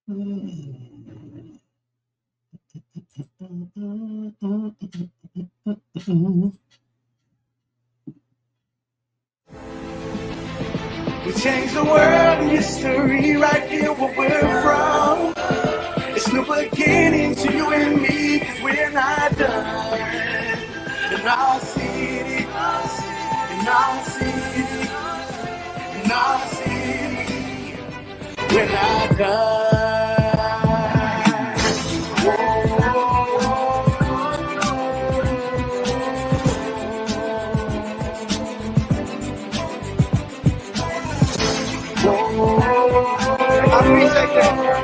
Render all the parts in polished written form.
We change the world and history right here where we're from. It's new beginning to you and me, cause we're not done. In our city, in our city, in our city, we're not done. I appreciate that.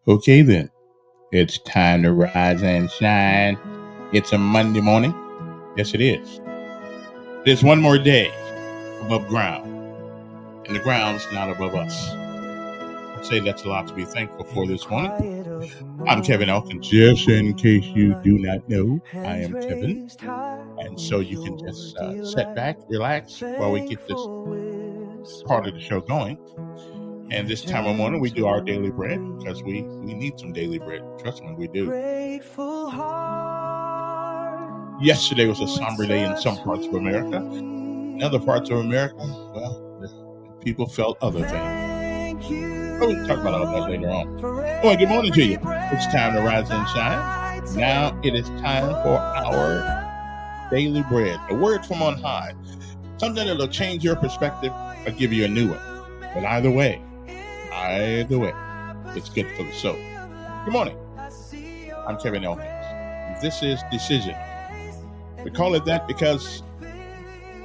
Okay, then. It's time to rise and shine. It's a Monday morning. Yes, it is. There's one more day above ground, and the ground's not above us. I'd say that's a lot to be thankful for this morning. I'm Kevin Elkins. Just in case you do not know, I am Kevin. And so you can just sit back, relax while we get this part of the show going. And this time of morning, we do our daily bread because we need some daily bread. Trust me, we do. Yesterday was a somber day in some parts of America. In other parts of America, well, people felt other things. But we can talk about all that later on. Well, good morning to you. It's time to rise and shine. Now it is time for our daily bread, a word from on high. Something that'll change your perspective or give you a new one. But either way, it's good for the soul. Good morning. I'm Kevin Elkins. This is Decision. We call it that because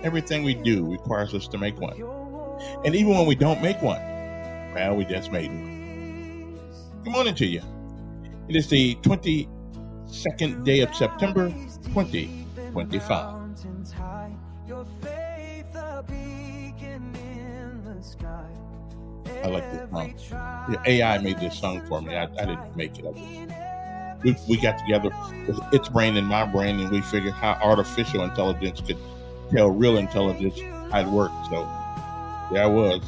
everything we do requires us to make one. And even when we don't make one, well, we just made one. Good morning to you. It is the 22nd day of September, 2025. I like this song. The AI made this song for me. I didn't make it. We got together with its brain and my brain, and we figured how artificial intelligence could tell real intelligence how it worked. So there I was.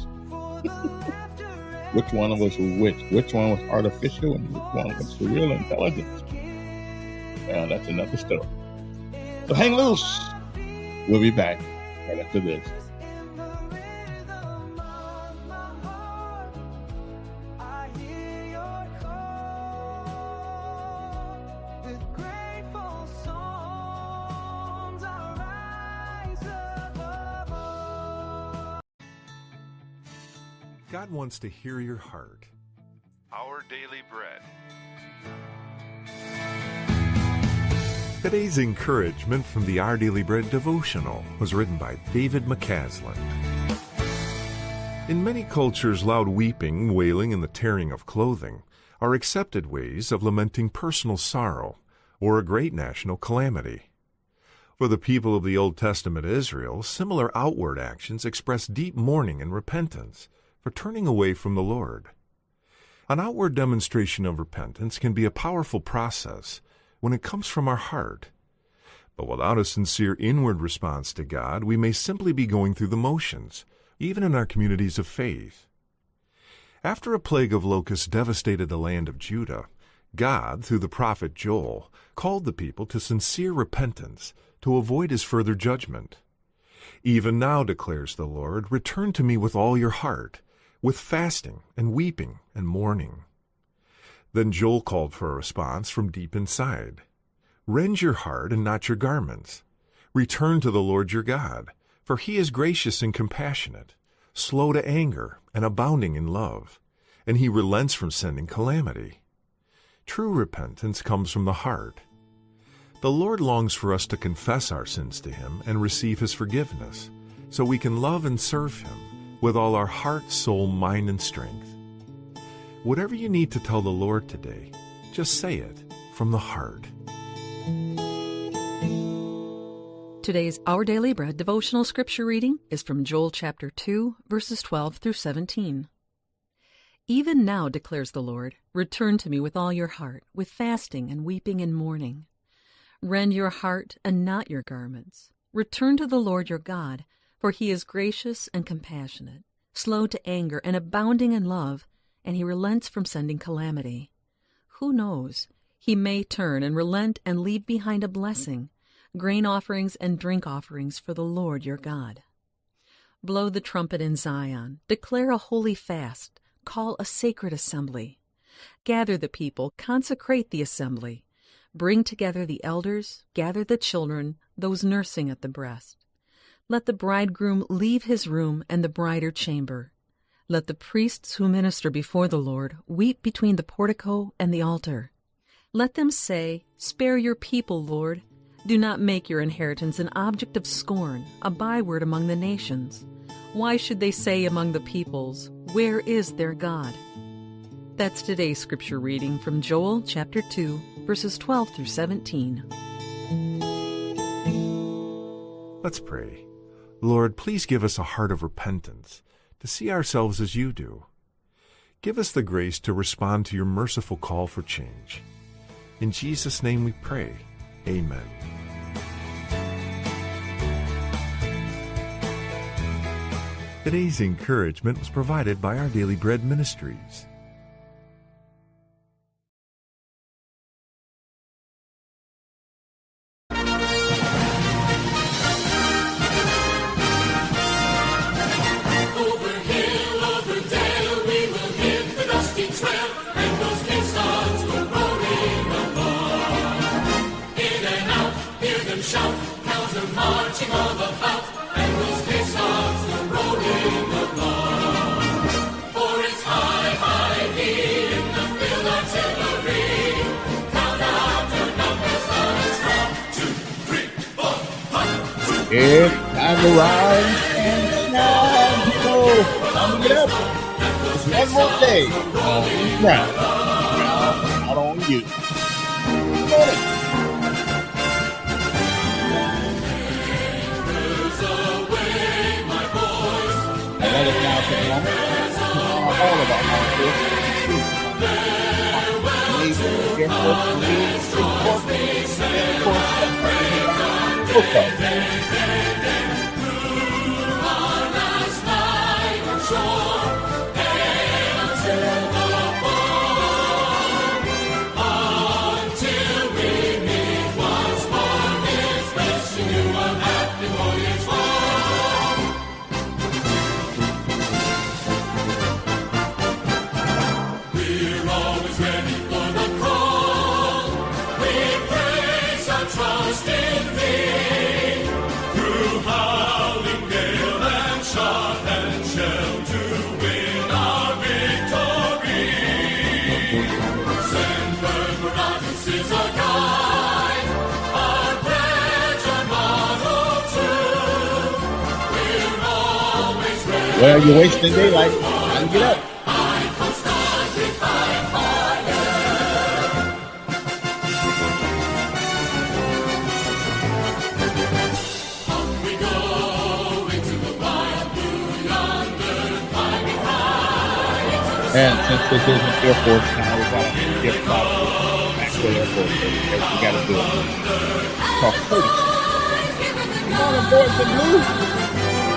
Which one of us was which? Which one was artificial and which one was the real intelligence? Well, that's another story. So hang loose. We'll be back right after this. God wants to hear your heart. Our Daily Bread. Today's encouragement from the Our Daily Bread devotional was written by David McCaslin. In many cultures, loud weeping, wailing, and the tearing of clothing are accepted ways of lamenting personal sorrow or a great national calamity. For the people of the Old Testament Israel, similar outward actions express deep mourning and repentance for turning away from the Lord. An outward demonstration of repentance can be a powerful process when it comes from our heart. But without a sincere inward response to God, we may simply be going through the motions, even in our communities of faith. After a plague of locusts devastated the land of Judah, God, through the prophet Joel, called the people to sincere repentance to avoid his further judgment. "Even now, declares the Lord, return to me with all your heart, with fasting and weeping and mourning." Then Joel called for a response from deep inside. "Rend your heart and not your garments. Return to the Lord your God, for he is gracious and compassionate, slow to anger and abounding in love, and he relents from sending calamity." True repentance comes from the heart. The Lord longs for us to confess our sins to him and receive his forgiveness, so we can love and serve him with all our heart, soul, mind, and strength. Whatever you need to tell the Lord today, just say it from the heart. Today's Our Daily Bread devotional scripture reading is from Joel chapter 2, verses 12 through 17. "Even now, declares the Lord, return to me with all your heart, with fasting and weeping and mourning. Rend your heart and not your garments. Return to the Lord your God, for he is gracious and compassionate, slow to anger and abounding in love, and he relents from sending calamity. Who knows? He may turn and relent and leave behind a blessing, grain offerings and drink offerings for the Lord your God. Blow the trumpet in Zion, declare a holy fast, call a sacred assembly. Gather the people, consecrate the assembly. Bring together the elders, gather the children, those nursing at the breast. Let the bridegroom leave his room and the bride her chamber. Let the priests who minister before the Lord weep between the portico and the altar. Let them say, spare your people, Lord. Do not make your inheritance an object of scorn, a byword among the nations. Why should they say among the peoples, where is their God?" That's today's scripture reading from Joel chapter 2, verses 12 through 17. Let's pray. Lord, please give us a heart of repentance, to see ourselves as you do. Give us the grace to respond to your merciful call for change. In Jesus' name we pray. Amen. Today's encouragement was provided by Our Daily Bread Ministries. Shout, cows are marching all about, and those caissons go rolling along. For it's high, high here in the field artillery. Count out your numbers on its 1, 2, 3, 4, 5, 6. It's time to rise and shine, people. Time to get up. It's one more day on the ground. Not on you. Good morning. Let us now take a moment all of our Trust in thee through Well, you're wasting daylight. Time to get up. We go into the wild blue yonder, climbing high. And since this isn't Air Force now, we got to get back to Air Force. So we got to do it. Talk courtesy. Come on, boys and blues.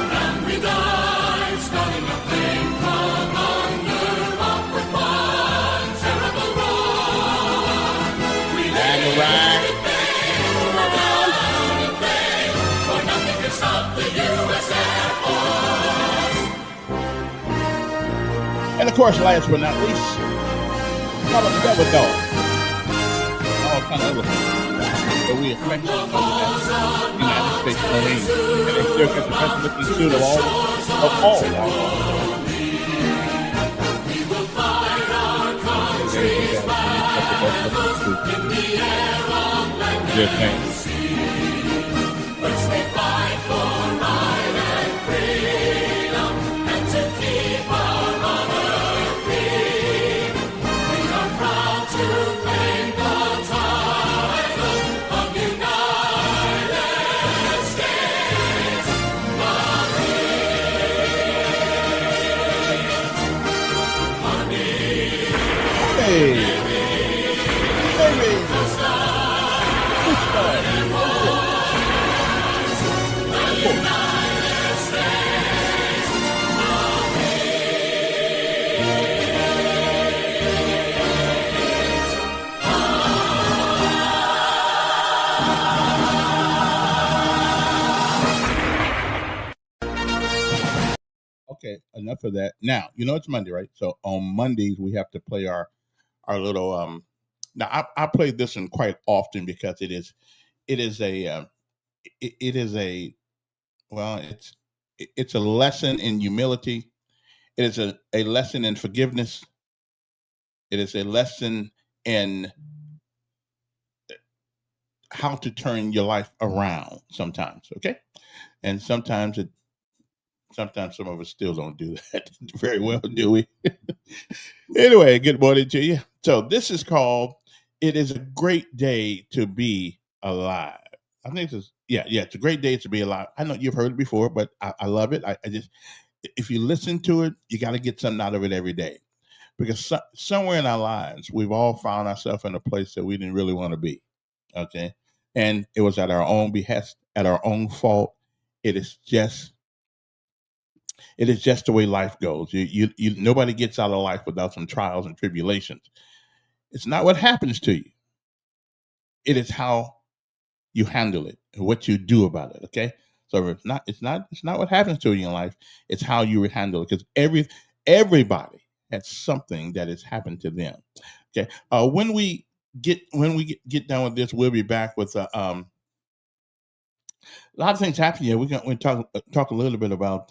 And we dive, starting a flame from under, off with one terrible roar. We Time to ride. for nothing can stop the U.S. Air Force. And of course, last but not least, call them Devil Dog. All kind of other things. But we affectionately know that United States Marines. And they still get the best looking suit of all. We will fight our country's battles in the air, on land, Just saying. and sea. First we fight for right and freedom, and to keep our honor free. We are proud to claim the title of United States Hey. Baby. Good stuff. Okay, enough of that. Now, you know it's Monday, right? So on Mondays we have to play our little now I play this one quite often because it is a it is a well it's a lesson in humility. It is a lesson in forgiveness. It is a lesson in how to turn your life around sometimes, okay? And sometimes some of us still don't do that very well, do we? Anyway, good morning to you. So this is called "It Is a Great Day to Be Alive." I think it's a great day to be alive. I know you've heard it before, but I love it. I just if you listen to it, you got to get something out of it every day because somewhere in our lives we've all found ourselves in a place that we didn't really want to be. Okay, and it was at our own behest, at our own fault. It is just the way life goes. You nobody gets out of life without some trials and tribulations. It's not what happens to you. It is how you handle it and what you do about it. Okay. So it's not what happens to you in life. It's how you handle it. Because everybody has something that has happened to them. Okay. When we get done with this, we'll be back with a lot of things happen here. We're going to talk a little bit about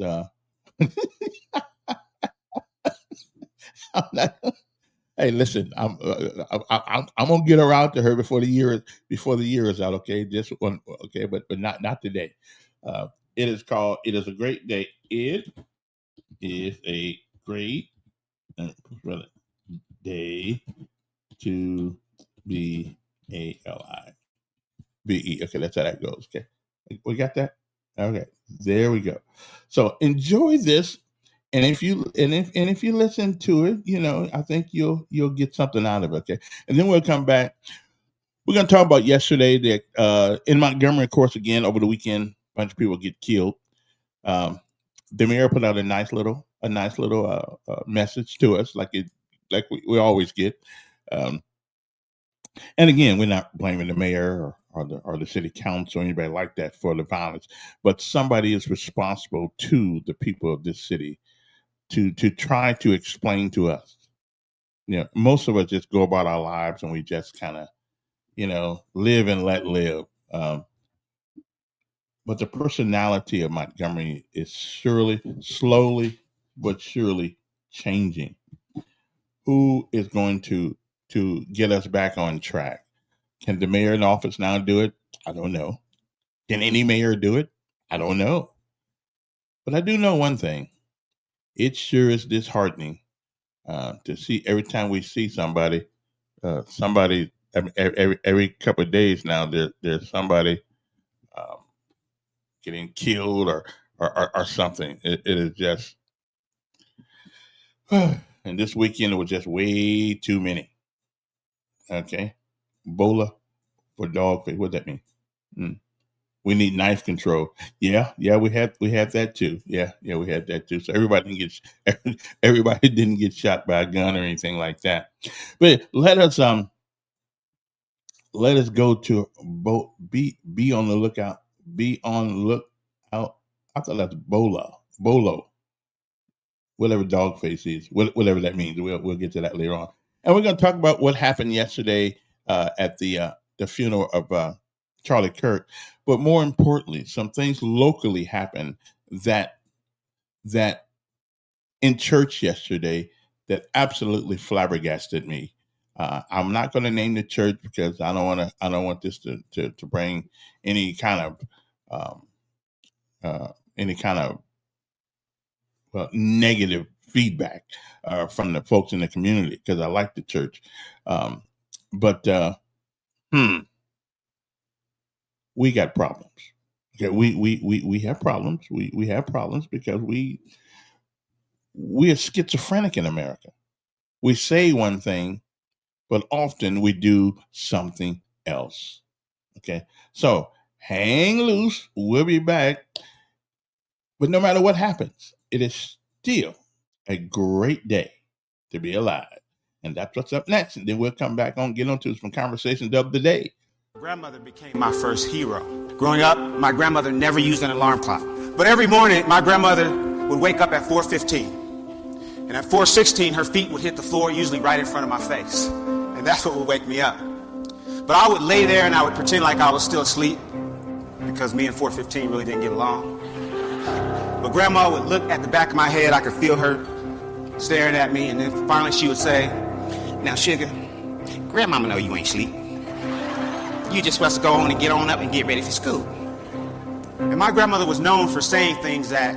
I'm not, hey, listen, I'm gonna get her out to her before the year is out. Okay, just one. Okay, but not today. It is called. It is a great day. It is a great day to be alive. Okay, that's how that goes. Okay, we got that. Okay, there we go. So enjoy this. And if you listen to it, I think you'll get something out of it. Okay, and then we'll come back. We're gonna talk about yesterday that in Montgomery, of course, again over the weekend, a bunch of people get killed. Um, the mayor put out a nice little message to us, like we always get. Um, and again, we're not blaming the mayor or the city council or anybody like that for the violence, but somebody is responsible to the people of this city to try to explain to us. Most of us just go about our lives and we just kind of, live and let live. But the personality of Montgomery is slowly but surely changing. Who is going to get us back on track? Can the mayor in office now do it? I don't know. Can any mayor do it? I don't know. But I do know one thing. it sure is disheartening to see every time we see somebody, every couple of days now, there's somebody um, getting killed or something. It is just, and this weekend it was just way too many. Okay, Ebola for dog face. What does that mean? We need knife control. Yeah, we had that too. Yeah, we had that too. So everybody didn't get shot by a gun or anything like that. But let us go to be on the lookout. Be on lookout. I thought that's bolo, whatever dog face is, whatever that means. We'll get to that later on, and we're going to talk about what happened yesterday at the funeral of Charlie Kirk. But more importantly, some things locally happened that in church yesterday that absolutely flabbergasted me. I'm not going to name the church because I don't want this to bring any kind of negative feedback from the folks in the community, because I like the church. But we got problems. Okay, we have problems. We have problems because we are schizophrenic in America. We say one thing, but often we do something else. Okay, so hang loose. We'll be back. But no matter what happens, it is still a great day to be alive. And that's what's up next. And then we'll come back on, get on to some conversations of the day. Grandmother became my first hero. Growing up, my grandmother never used an alarm clock. But every morning, my grandmother would wake up at 4:15. And at 4:16, her feet would hit the floor, usually right in front of my face. And that's what would wake me up. But I would lay there and I would pretend like I was still asleep, because me and 4:15 really didn't get along. But Grandma would look at the back of my head. I could feel her staring at me. And then finally she would say, "Now, sugar, Grandmama know you ain't sleep. You just supposed to go on and get on up and get ready for school." And my grandmother was known for saying things that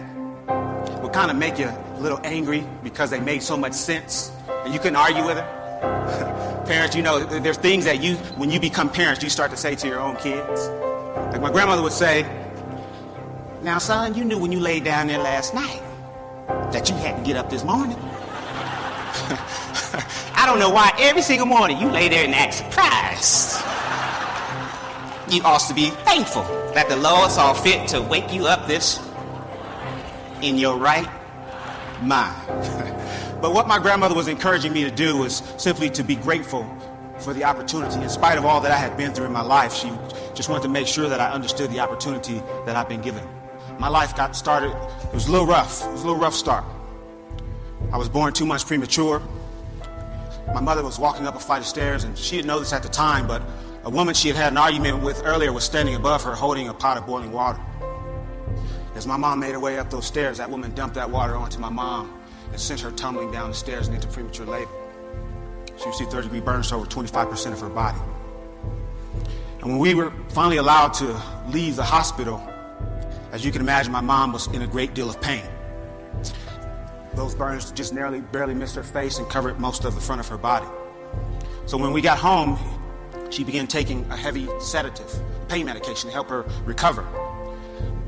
would kind of make you a little angry because they made so much sense and you couldn't argue with her. Parents, there's things that when you become parents, you start to say to your own kids. Like my grandmother would say, "Now, son, you knew when you laid down there last night that you had to get up this morning. I don't know why every single morning you lay there and act surprised. You ought to be thankful that the Lord saw fit to wake you up in your right mind." But what my grandmother was encouraging me to do was simply to be grateful for the opportunity. In spite of all that I had been through in my life, she just wanted to make sure that I understood the opportunity that I've been given. My life got started, it was a little rough. It was a little rough start. I was born 2 months premature. My mother was walking up a flight of stairs, and she didn't know this at the time, but a woman she had had an argument with earlier was standing above her holding a pot of boiling water. As my mom made her way up those stairs, that woman dumped that water onto my mom and sent her tumbling down the stairs and into premature labor. She received third-degree burns to over 25% of her body. And when we were finally allowed to leave the hospital, as you can imagine, my mom was in a great deal of pain. Those burns just barely missed her face and covered most of the front of her body. So when we got home, she began taking a heavy sedative, pain medication, to help her recover.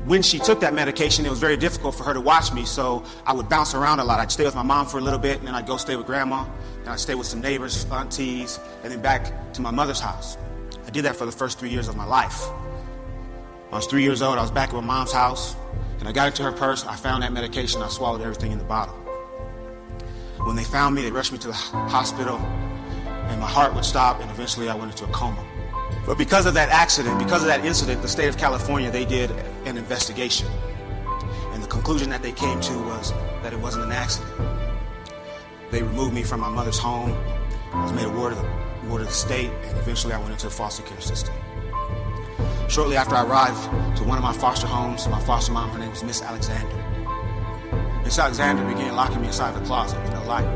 When she took that medication, it was very difficult for her to watch me, so I would bounce around a lot. I'd stay with my mom for a little bit, and then I'd go stay with Grandma, and I'd stay with some neighbors, aunties, and then back to my mother's house. I did that for the first 3 years of my life. When I was 3 years old, I was back at my mom's house, and I got into her purse, I found that medication, I swallowed everything in the bottle. When they found me, they rushed me to the hospital, and my heart would stop, and eventually I went into a coma. But because of that accident, because of that incident, the state of California, they did an investigation. And the conclusion that they came to was that it wasn't an accident. They removed me from my mother's home. I was made a ward of the state, and eventually I went into the foster care system. Shortly after I arrived to one of my foster homes, my foster mom, her name was Miss Alexander. Miss Alexander began locking me inside the closet with no light.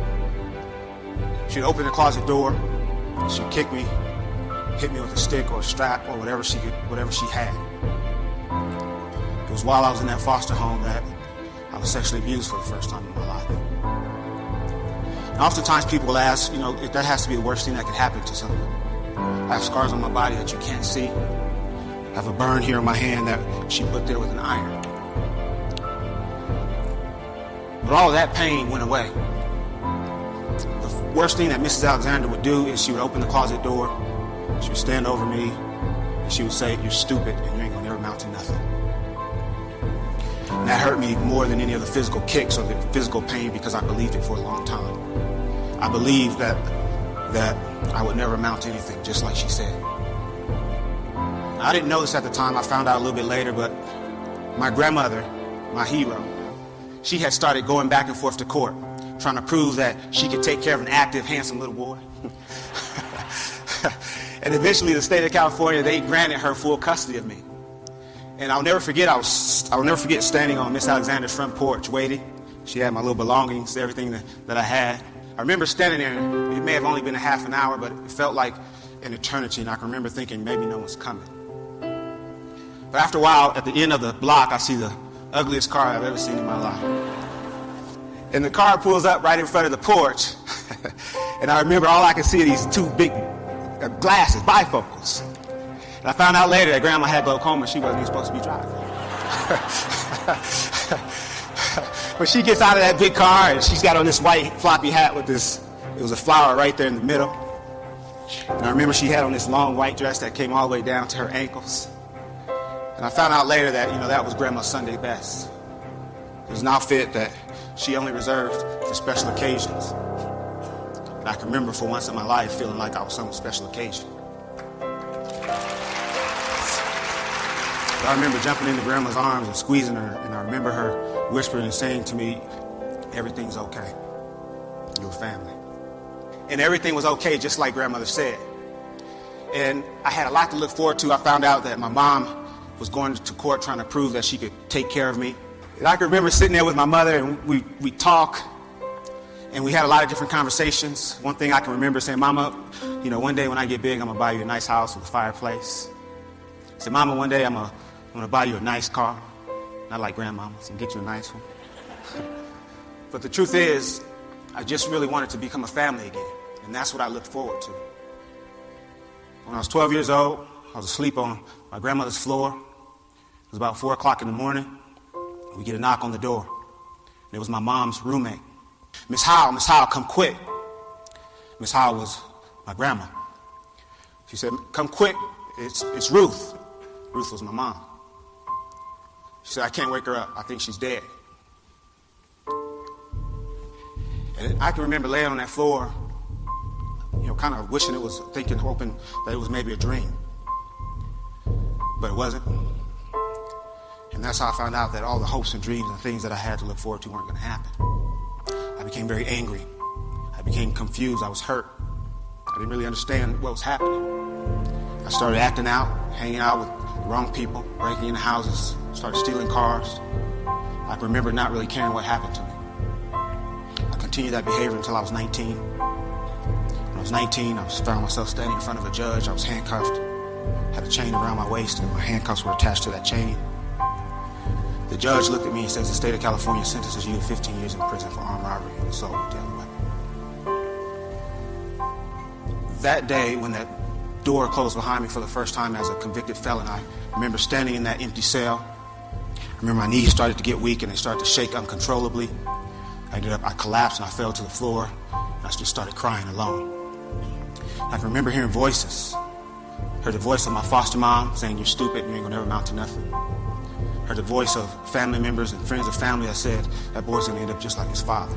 She'd open the closet door, she'd kick me, hit me with a stick or a strap or whatever she had. It was while I was in that foster home that I was sexually abused for the first time in my life. And oftentimes people will ask, if that has to be the worst thing that could happen to someone. I have scars on my body that you can't see. I have a burn here on my hand that she put there with an iron. But all of that pain went away. The worst thing that Mrs. Alexander would do is she would open the closet door, she would stand over me, and she would say, "You're stupid and you ain't gonna never amount to nothing." And that hurt me more than any of the physical kicks or the physical pain because I believed it for a long time. I believed that I would never amount to anything, just like she said. I didn't know this at the time. I found out a little bit later, but my grandmother, my hero, she had started going back and forth to court, trying to prove that she could take care of an active, handsome little boy. And eventually the state of California, they granted her full custody of me. And I'll never forget standing on Miss Alexander's front porch waiting. She had my little belongings, everything that I had. I remember standing there, it may have only been a half an hour, but it felt like an eternity, and I can remember thinking maybe no one's coming. But after a while, at the end of the block, I see the ugliest car I've ever seen in my life. And the car pulls up right in front of the porch, and I remember all I could see are these two big glasses, bifocals. And I found out later that Grandma had glaucoma, she wasn't even supposed to be driving. But she gets out of that big car and she's got on this white floppy hat with this, it was a flower right there in the middle. And I remember she had on this long white dress that came all the way down to her ankles. And I found out later that, that was Grandma's Sunday best. It was an outfit that she only reserved for special occasions. And I can remember for once in my life feeling like I was some special occasion. I remember jumping into Grandma's arms and squeezing her, and I remember her whispering and saying to me, "Everything's okay. You're family." And everything was okay, just like Grandmother said. And I had a lot to look forward to. I found out that my mom was going to court trying to prove that she could take care of me. And I can remember sitting there with my mother, and we talk, and we had a lot of different conversations. One thing I can remember saying, "Mama, one day when I get big, I'm gonna buy you a nice house with a fireplace." I said, "Mama, one day I'm gonna buy you a nice car." Not like Grandmama's, and get you a nice one. But the truth is, I just really wanted to become a family again. And that's what I looked forward to. When I was 12 years old, I was asleep on my grandmother's floor. It was about 4 o'clock in the morning. We get a knock on the door. And it was my mom's roommate. Miss Howell, come quick." Miss Howell was my grandma. She said, "Come quick, it's Ruth." Ruth was my mom. She said, "I can't wake her up. I think she's dead." And I can remember laying on that floor, kind of wishing it was, hoping that it was maybe a dream. But it wasn't. And that's how I found out that all the hopes and dreams and things that I had to look forward to weren't going to happen. I became very angry. I became confused. I was hurt. I didn't really understand what was happening. I started acting out, hanging out with the wrong people, breaking into houses, started stealing cars. I can remember not really caring what happened to me. I continued that behavior until I was 19. When I was 19, I found myself standing in front of a judge. I was handcuffed, had a chain around my waist, and my handcuffs were attached to that chain. The judge looked at me and says, "The state of California sentences you to 15 years in prison for armed robbery and assault with a deadly weapon." That day, when that door closed behind me for the first time as a convicted felon, I remember standing in that empty cell. I remember my knees started to get weak and they started to shake uncontrollably. I collapsed and I fell to the floor and I just started crying alone. I can remember hearing voices. Heard the voice of my foster mom saying, "You're stupid, you ain't gonna never amount to nothing." Heard the voice of family members and friends of family that said, "That boy's gonna end up just like his father."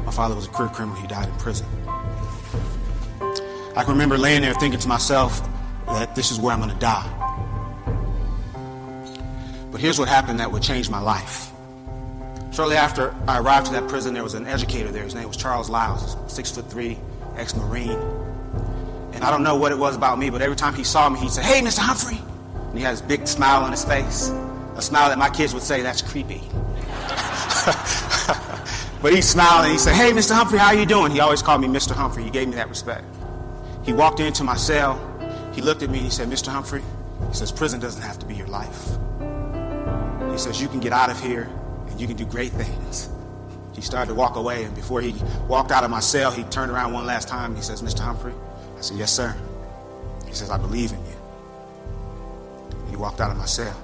My father was a career criminal, he died in prison. I can remember laying there thinking to myself that this is where I'm gonna die. But here's what happened that would change my life. Shortly after I arrived to that prison, there was an educator there. His name was Charles Lyles, 6'3", ex-Marine. And I don't know what it was about me, but every time he saw me, he'd say, "Hey, Mr. Humphrey." And he had this big smile on his face, a smile that my kids would say, "That's creepy." But he smiled and he said, "Hey, Mr. Humphrey, how you doing?" He always called me Mr. Humphrey. He gave me that respect. He walked into my cell. He looked at me and he said, "Mr. Humphrey," he says, "prison doesn't have to be your life." He says, "You can get out of here and You can do great things. He started to walk away, and before he walked out of my cell, he turned around one last time and he says, Mr. Humphrey? I said, yes, sir. He says, I believe in you. He walked out of my cell.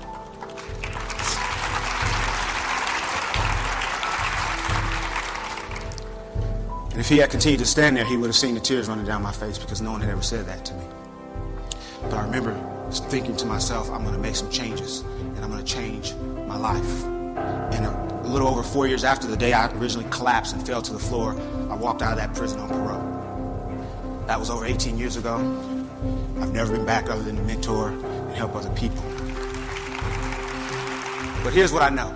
And if he had continued to stand there, he would have seen the tears running down my face because no one had ever said that to me. But I remember thinking to myself, I'm going to make some changes, and I'm going to change my life. And a little over 4 years after the day I originally collapsed and fell to the floor, I walked out of that prison on parole. That was over 18 years ago. I've never been back other than to mentor and help other people. But here's what I know.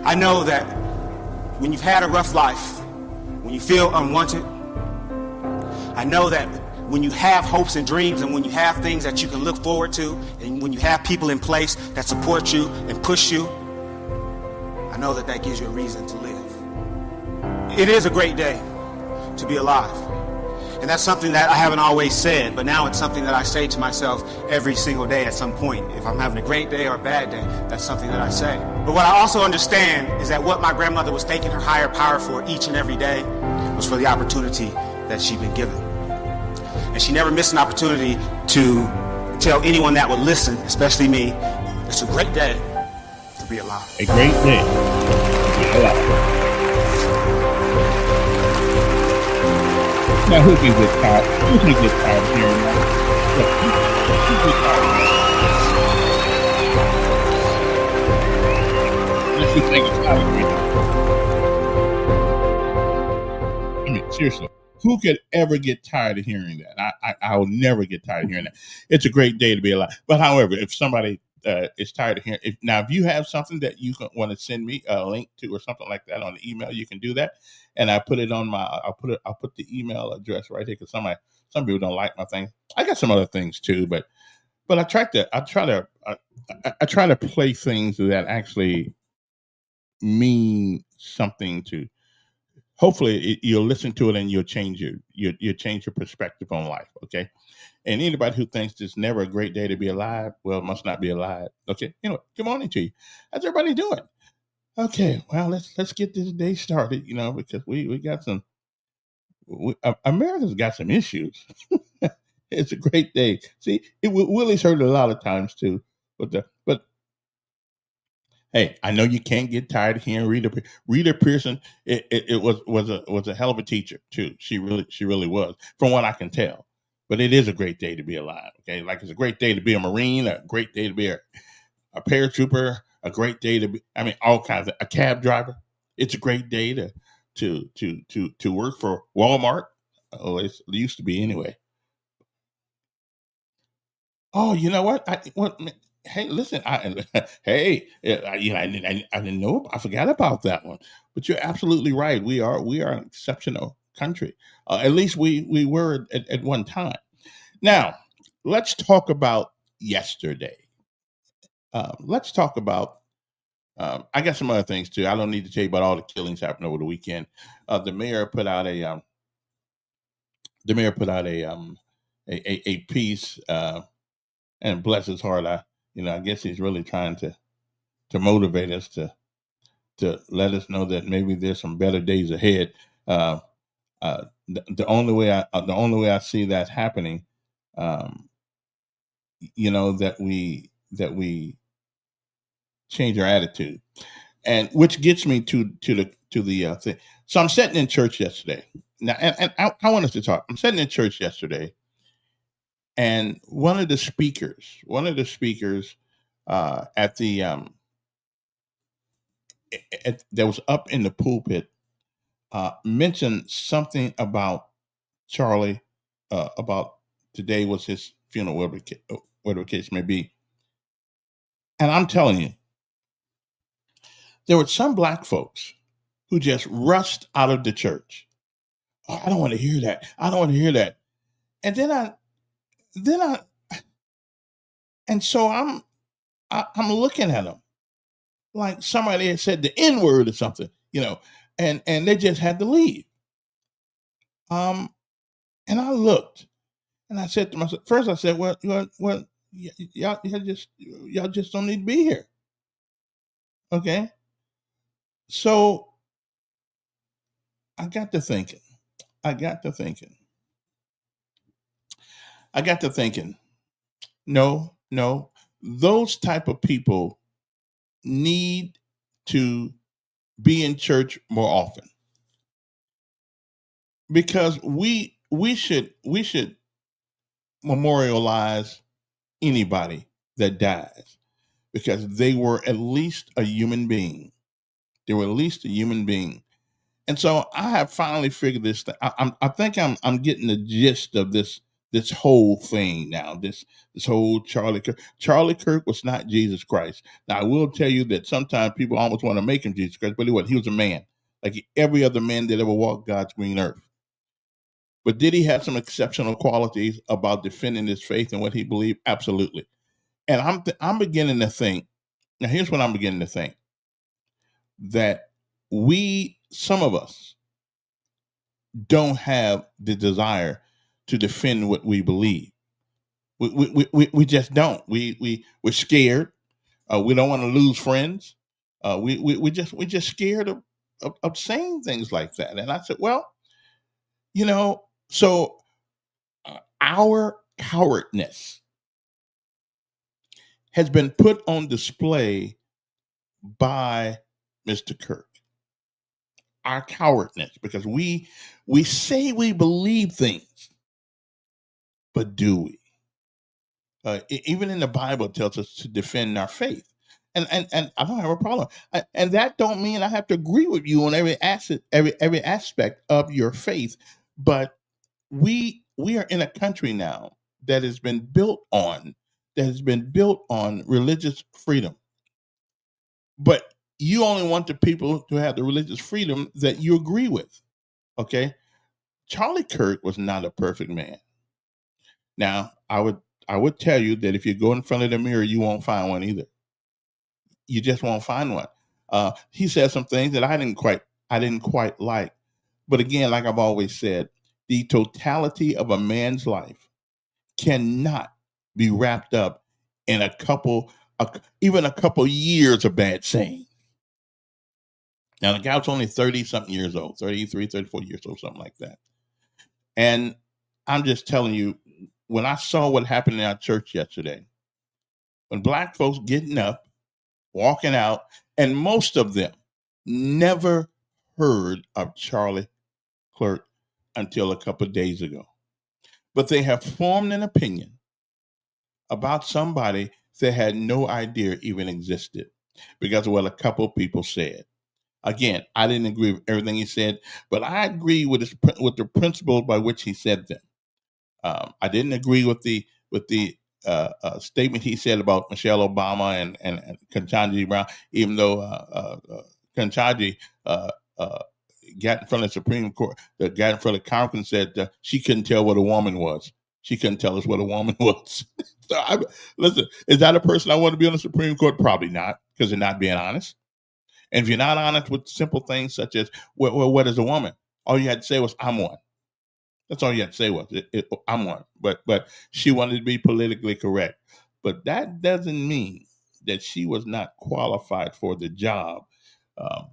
I know that when you've had a rough life, when you feel unwanted, I know that when you have hopes and dreams and when you have things that you can look forward to and when you have people in place that support you and push you, I know that that gives you a reason to live. It is a great day to be alive. And that's something that I haven't always said, but now it's something that I say to myself every single day at some point. If I'm having a great day or a bad day, that's something that I say. But what I also understand is that what my grandmother was thanking her higher power for each and every day was for the opportunity that she'd been given. And she never missed an opportunity to tell anyone that would listen, especially me, it's a great day to be alive. A great day to be alive. Now, who can get tired? Who can get tired of hearing that? Who get tired of Let's just think it's not a great day. I mean, seriously, who could ever get tired of hearing that? I will never get tired of hearing that. It's a great day to be alive. But however, if somebody is tired of hearing, if you have something that you want to send me a link to or something like that on the email, you can do that. And I put it on I'll put the email address right here because some people don't like my thing. I got some other things too, but I try to play things that actually mean something to. Hopefully you'll listen to it and you'll change your perspective on life. Okay. And anybody who thinks it's never a great day to be alive, well, it must not be alive. Okay. Anyway, good morning to you. How's everybody doing? Okay. Well, let's get this day started, because we got some, America's got some issues. It's a great day. See, Willie's heard it a lot of times too, but hey, I know you can't get tired of hearing Rita Pearson. It was a hell of a teacher too. She really was, from what I can tell. But it is a great day to be alive. Okay, like it's a great day to be a Marine, a great day to be a paratrooper, a great day to be. I mean, all kinds of a cab driver. It's a great day to work for Walmart. Oh, it used to be anyway. Oh, you know what? Hey, listen. I didn't know. I forgot about that one. But you're absolutely right. We are an exceptional country. At least we were at one time. Now, let's talk about yesterday. Let's talk about. I got some other things too. I don't need to tell you about all the killings happened over the weekend. The mayor put out a a piece. And bless his heart, I guess he's really trying to motivate us to let us know that maybe there's some better days ahead. The only way I see that happening, that we change our attitude, and which gets me to the thing. So I'm sitting in church yesterday. Now, and I want us to talk. I'm sitting in church yesterday. And one of the speakers at the that was up in the pulpit mentioned something about Charlie, about today was his funeral, whatever the case may be. And I'm telling you, there were some black folks who just rushed out of the church. Oh, I don't want to hear that. I don't want to hear that. And and so I'm looking at them like somebody had said the N word or something, and they just had to leave. And I looked, and I said to myself, first I said, well, y'all just don't need to be here, okay? So I got to thinking. I got to thinking. I got to thinking. No, no. Those type of people need to be in church more often because we should memorialize anybody that dies because they were at least a human being. They were at least a human being. And so I have finally figured this. I think I'm getting the gist of this whole thing now. This whole Charlie Kirk. Charlie Kirk was not Jesus Christ. Now I will tell you that sometimes people almost want to make him Jesus Christ, but he was. He was a man, like every other man that ever walked God's green earth. But did he have some exceptional qualities about defending his faith and what he believed? Absolutely. And I'm beginning to think. Now here's what I'm beginning to think that some of us don't have the desire to defend what we believe. We just don't. We're scared. We don't want to lose friends. We just scared of saying things like that. And I said, well, so our cowardness has been put on display by Mr. Kirk. Our cowardness, because we say we believe things, but do we? Even in the Bible, it tells us to defend our faith, and I don't have a problem. And that don't mean I have to agree with you on every aspect of your faith. But we are in a country now that has been built on religious freedom. But you only want the people to have the religious freedom that you agree with. Okay, Charlie Kirk was not a perfect man. Now, I would tell you that if you go in front of the mirror, you won't find one either. You just won't find one. He said some things that I didn't quite like. But again, like I've always said, the totality of a man's life cannot be wrapped up in even a couple years of bad saying. Now the guy was only 30 something years old, 33, 34 years old, something like that. And I'm just telling you, when I saw what happened in our church yesterday, when black folks getting up, walking out, and most of them never heard of Charlie Clerk until a couple of days ago. But they have formed an opinion about somebody they had no idea even existed because of what a couple of people said. Again, I didn't agree with everything he said, but I agree with the principles by which he said them. I didn't agree with the statement he said about Michelle Obama and Ketanji Brown, even though Ketanji uh, got in front of the Supreme Court, got in front of Congress and said she couldn't tell what a woman was. She couldn't tell us what a woman was. Listen, is that a person I want to be on the Supreme Court? Probably not, because they're not being honest. And if you're not honest with simple things such as, well, what is a woman? All you had to say was, I'm one. That's all you had to say was, I'm one. But she wanted to be politically correct. But that doesn't mean that she was not qualified for the job. Um,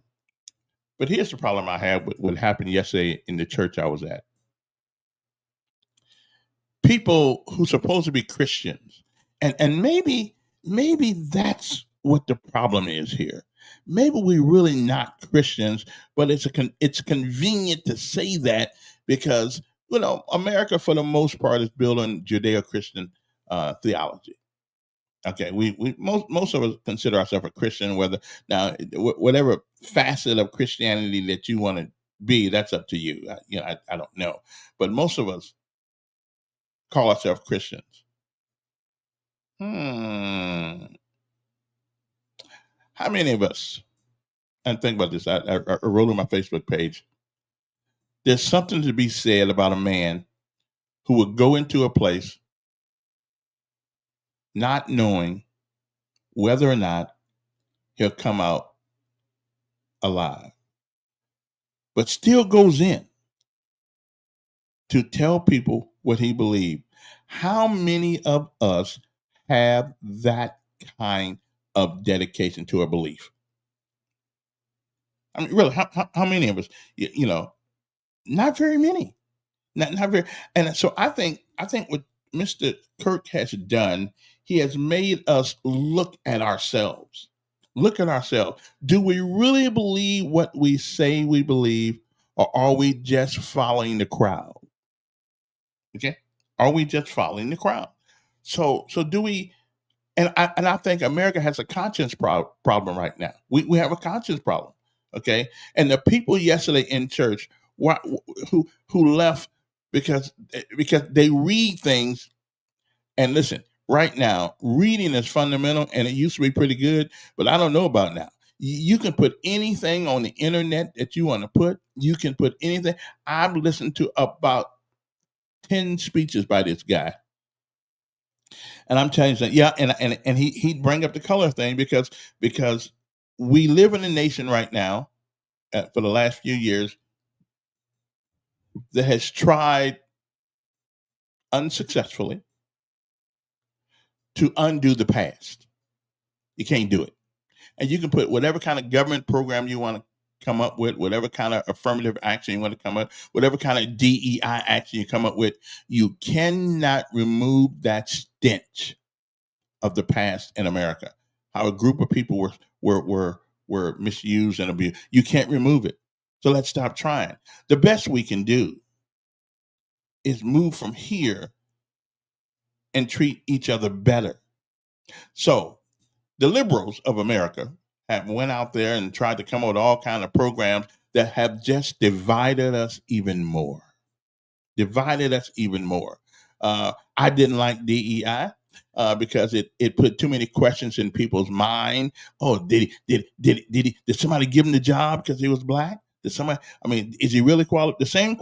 but here's the problem I have with what happened yesterday in the church I was at. People who supposed to be Christians, and maybe that's what the problem is here. Maybe we're really not Christians, but it's convenient to say that because America for the most part is built on Judeo-Christian theology. Okay, we most of us consider ourselves a Christian. Whether now whatever facet of Christianity that you want to be, that's up to you. I don't know, but most of us call ourselves Christians. Hmm. How many of us, and think about this, I wrote on my Facebook page, there's something to be said about a man who would go into a place not knowing whether or not he'll come out alive, but still goes in to tell people what he believed. How many of us have that kind of dedication to a belief? I mean, really, how many of us? You know, not very many. Not very. And so I think what Mr. Kirk has done, he has made us look at ourselves. Look at ourselves. Do we really believe what we say we believe, or are we just following the crowd? Okay, are we just following the crowd? So do we? And I think America has a conscience problem right now. We have a conscience problem. Okay, and the people yesterday in church, why, who left because they read things. And listen, right now reading is fundamental, and it used to be pretty good, but I don't know about now. You can put anything on the internet that you want to put. You can put anything. I've listened to about 10 speeches by this guy. And I'm telling you, that, yeah, and he'd bring up the color thing because we live in a nation right now for the last few years that has tried unsuccessfully to undo the past. You can't do it, and you can put whatever kind of government program you want to come up with, whatever kind of affirmative action you want to come up, whatever kind of DEI action you come up with. You cannot remove that stench of the past in America. How a group of people were misused and abused. You can't remove it. So let's stop trying. The best we can do is move from here and treat each other better. So the liberals of America have went out there and tried to come up with all kind of programs that have just divided us even more. Divided us even more. I didn't like DEI because it put too many questions in people's mind. Oh, did somebody give him the job because he was black? Did somebody? I mean, is he really qualified? The same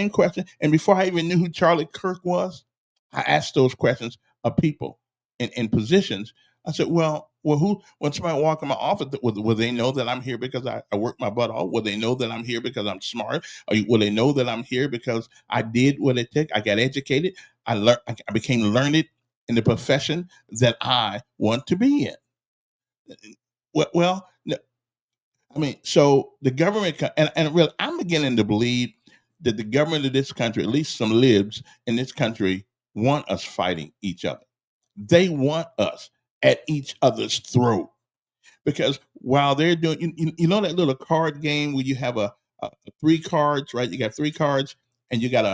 question. And before I even knew who Charlie Kirk was, I asked those questions of people in positions. I said, well, who? When somebody walk in my office, will they know that I'm here because I work my butt off? Will they know that I'm here because I'm smart? Will they know that I'm here because I did what it took? I got educated. I learned. I became learned in the profession that I want to be in. Well, no, I mean, so the government and really, I'm beginning to believe that the government of this country, at least some libs in this country, want us fighting each other. They want us at each other's throat because while they're doing, you know that little card game where you have a three cards, right? You got three cards, and you got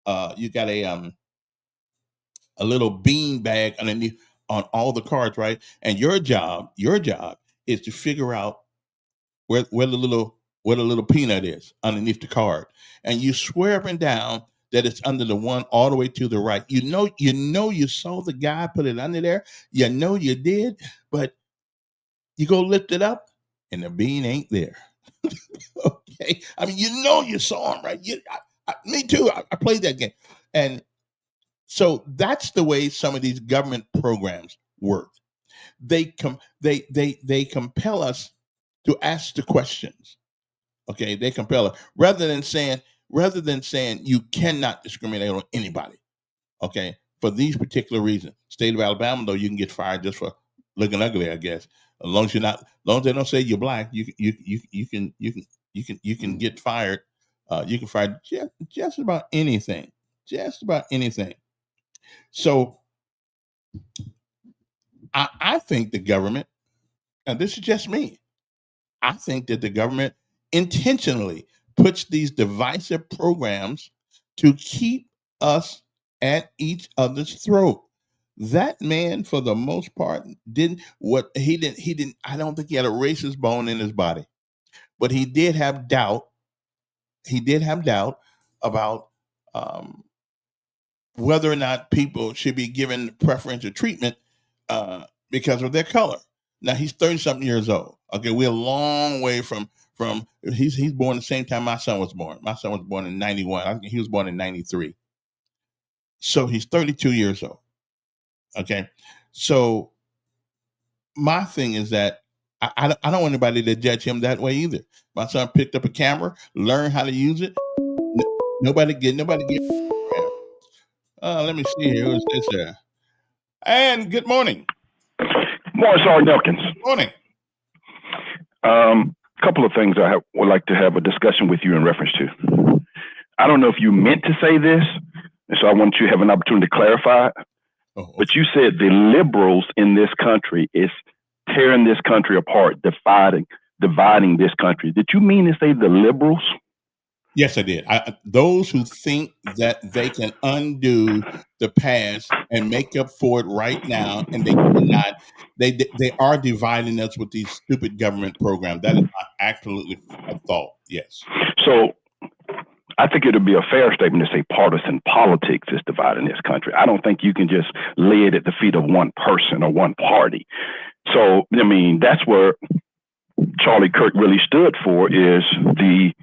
a little bean bag underneath on all the cards, right? And your job is to figure out where the little peanut is underneath the card, and you swear up and down that it's under the one all the way to the right. You saw the guy put it under there. You know you did, but you go lift it up, and the bean ain't there. Okay, I mean you saw him, right? Me too. I played that game, and so that's the way some of these government programs work. They compel us to ask the questions. Okay, they compel us rather than saying you cannot discriminate on anybody. Okay, for these particular reasons. State of Alabama, though, you can get fired just for looking ugly, I guess. As long as you're not, as long as they don't say you're black, you can get fired. You can fire just about anything, just about anything. So I think the government, and this is just me, I think that the government intentionally puts these divisive programs to keep us at each other's throat. That man, for the most part, he didn't, I don't think he had a racist bone in his body, but he did have doubt. He did have doubt about um, whether or not people should be given preferential treatment because of their color. Now he's 30 something years old. Okay, we're a long way from he's born the same time my son was born. My son was born in 91. I think he was born in 93. So he's 32 years old. Okay. So my thing is that I don't want anybody to judge him that way either. My son picked up a camera, learned how to use it. Nobody get. Let me see here. Who's this? And good morning. Morris R. Nelkins. Morning. A couple of things would like to have a discussion with you in reference to. I don't know if you meant to say this, and so I want you to have an opportunity to clarify. But you said the liberals in this country is tearing this country apart, dividing this country. Did you mean to say the liberals? Yes, I did. Those who think that they can undo the past and make up for it right now, and they cannot. They are dividing us with these stupid government programs. That is absolutely a thought. Yes. So I think it would be a fair statement to say partisan politics is dividing this country. I don't think you can just lay it at the feet of one person or one party. So, I mean, that's where Charlie Kirk really stood for, is the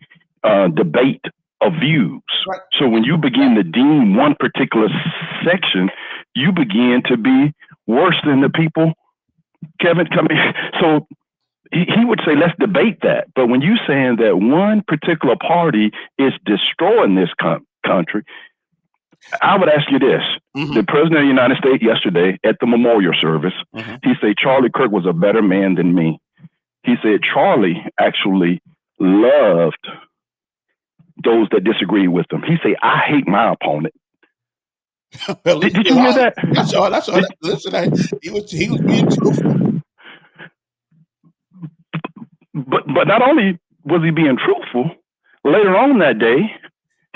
debate of views. Right. So when you begin to deem one particular section, you begin to be worse than the people. Kevin, so he would say, let's debate that. But when you're saying that one particular party is destroying this country, I would ask you this. Mm-hmm. The President of the United States yesterday at the memorial service, mm-hmm. he said Charlie Kirk was a better man than me. He said Charlie actually loved those that disagree with him. He said, I hate my opponent. Well, did you hear that? That's all. Listen, he was being truthful. But not only was he being truthful, later on that day,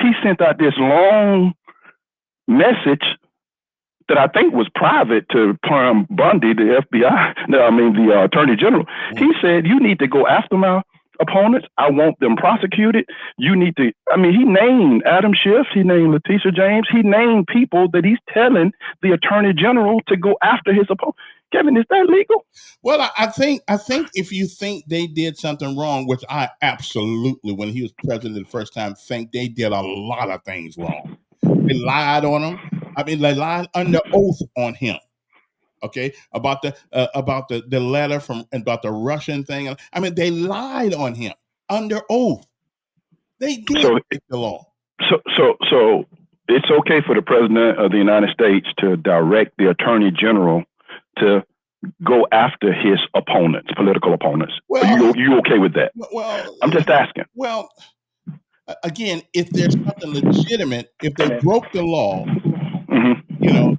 he sent out this long message that I think was private to Pam Bundy, the the Attorney General. Mm-hmm. He said, you need to go after my opponents. I want them prosecuted. You need to, he named Adam Schiff, he named Letitia James, he named people that he's telling the Attorney General to go after his opponent. Kevin, is that legal? Well, I think if you think they did something wrong, which I absolutely, when he was president the first time, think they did a lot of things wrong. They lied on him. They lied under oath on him. Okay, about the letter about the Russian thing. They lied on him under oath. They did break the law. So it's okay for the President of the United States to direct the Attorney General to go after his opponents, political opponents. Well, are you okay with that? Well, I'm just asking. Well, again, if there's something legitimate, if they broke the law, mm-hmm.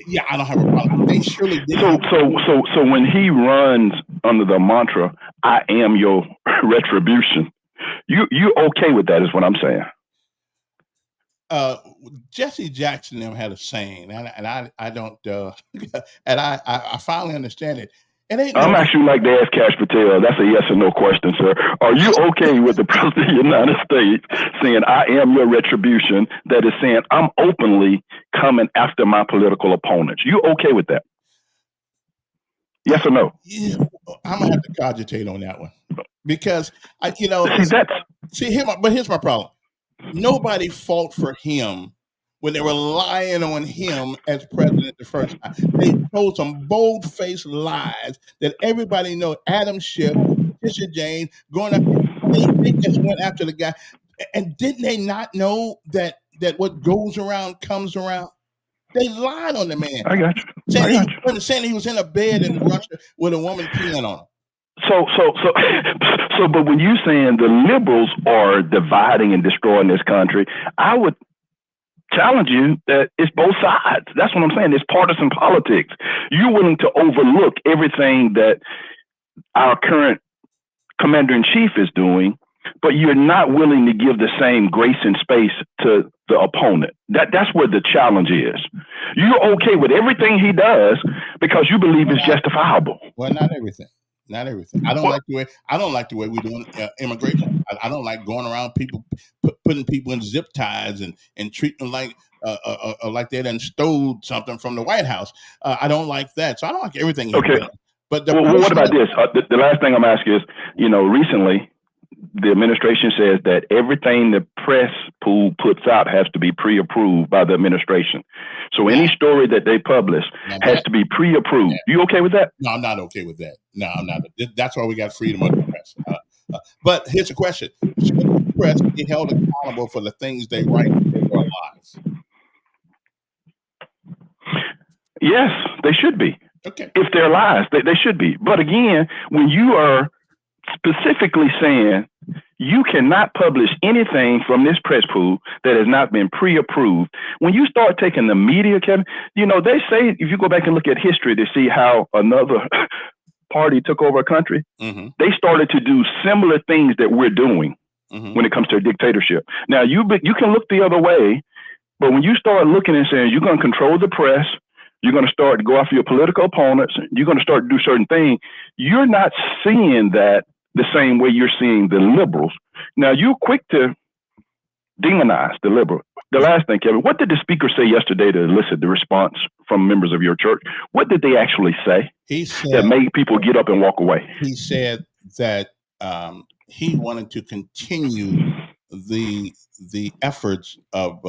Yeah, I don't have a problem. They surely did. So when he runs under the mantra, "I am your retribution," you okay with that? Is what I'm saying. Jesse Jackson them had a saying, and I don't, and I finally understand it. I'm actually like to ask Cash Patel. That's a yes or no question, sir. Are you okay with the President of the United States saying, I am your retribution, that is saying, I'm openly coming after my political opponents? You okay with that? Yes or no? Yeah, I'm going to have to cogitate on that one. Because, but here's my problem. Nobody fought for him when they were lying on him as president the first time. They told some bold-faced lies that everybody knows. Adam Schiff, Letitia James, going up, they just went after the guy. And didn't they not know that what goes around comes around? They lied on the man. I got you. Saying he was in a bed in Russia with a woman peeing on him. So, but when you're saying the liberals are dividing and destroying this country, I would challenge you that it's both sides. That's what I'm saying. It's partisan politics. You're willing to overlook everything that our current commander-in-chief is doing, but you're not willing to give the same grace and space to the opponent. That's where the challenge is. You're okay with everything he does because you believe it's justifiable. Well, not everything. Not everything. I don't like the way we're doing immigration. I don't like going around people putting people in zip ties and treating them like they done stole something from the White House. I don't like that. So I don't like everything. Okay. But what about this? The last thing I'm asking is, recently the administration says that everything the press pool puts out has to be pre-approved by the administration. So any story that they publish has to be pre-approved. Yeah. You okay with that? No, I'm not okay with that. No, I'm not. That's why we got freedom of the press. But here's a question. Should the press be held accountable for the things they write in their lives? Yes, they should be. Okay. If they're lies, they should be. But again, when you are specifically saying you cannot publish anything from this press pool that has not been pre-approved. When you start taking the media, Kevin, they say if you go back and look at history to see how another party took over a country, they started to do similar things that we're doing when it comes to a dictatorship. Now, you can look the other way, but when you start looking and saying you're going to control the press, you're going to start to go after your political opponents, you're going to start to do certain things, you're not seeing that the same way you're seeing the liberals. Now, you're quick to demonize the liberal. The last thing, Kevin, what did the speaker say yesterday to elicit the response from members of your church? What did they actually say that made people get up and walk away? He said that he wanted to continue the efforts of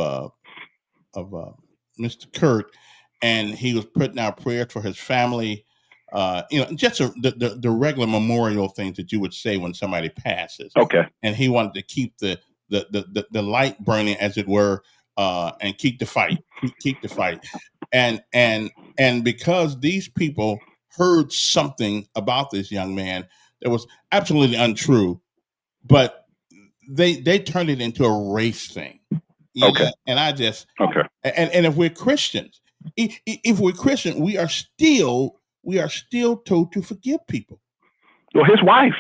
Mr. Kirk, and he was putting out prayers for his family. Just the regular memorial things that you would say when somebody passes. Okay. And he wanted to keep the light burning, as it were, and keep the fight. And because these people heard something about this young man that was absolutely untrue, but they turned it into a race thing. Okay. And I just okay. And if we're Christians, if we're Christian, we are still told to forgive people. Well, his wife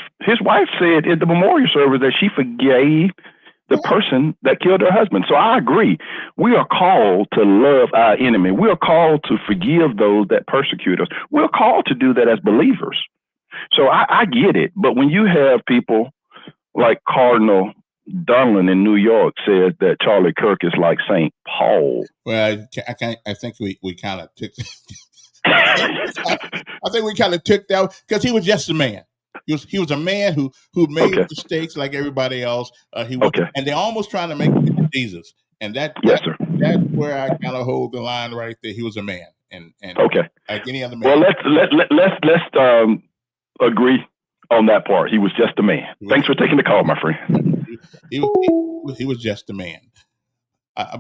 said at the memorial service that she forgave the person that killed her husband. So I agree. We are called to love our enemy. We are called to forgive those that persecute us. We're called to do that as believers. So I get it. But when you have people like Cardinal Dunlin in New York says that Charlie Kirk is like St. Paul. Well, I think we kind of took I think we kind of took that because he was just a man. He was a man who made mistakes like everybody else. And they're almost trying to make him Jesus. And that's where I kind of hold the line right there. He was a man, and like any other man. Well, let's agree on that part. He was just a man. Thanks for taking the call, my friend. He was just a man.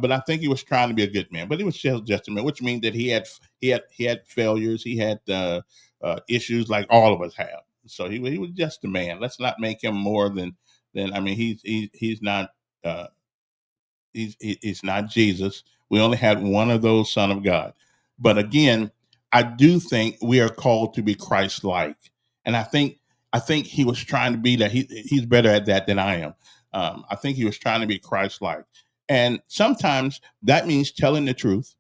But I think he was trying to be a good man. But he was just a man, which means that he had failures. He had issues like all of us have. So he was just a man. Let's not make him more than. I mean, he's not he's not Jesus. We only had one of those, Son of God. But again, I do think we are called to be Christ-like, and I think he was trying to be that. He's better at that than I am. I think he was trying to be Christ-like, and sometimes that means telling the truth,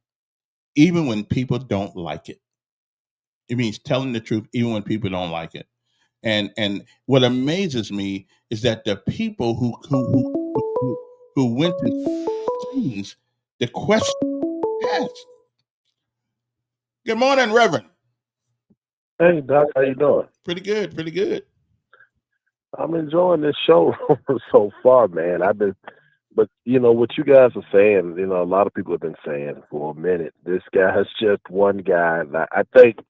even when people don't like it. It means telling the truth, even when people don't like it. And what amazes me is that the people who went to things, the question asked. Good morning, Reverend. Hey, Doc, how you doing? Pretty good. I'm enjoying this show so far, man. But what you guys are saying, a lot of people have been saying for a minute. This guy is just one guy. I think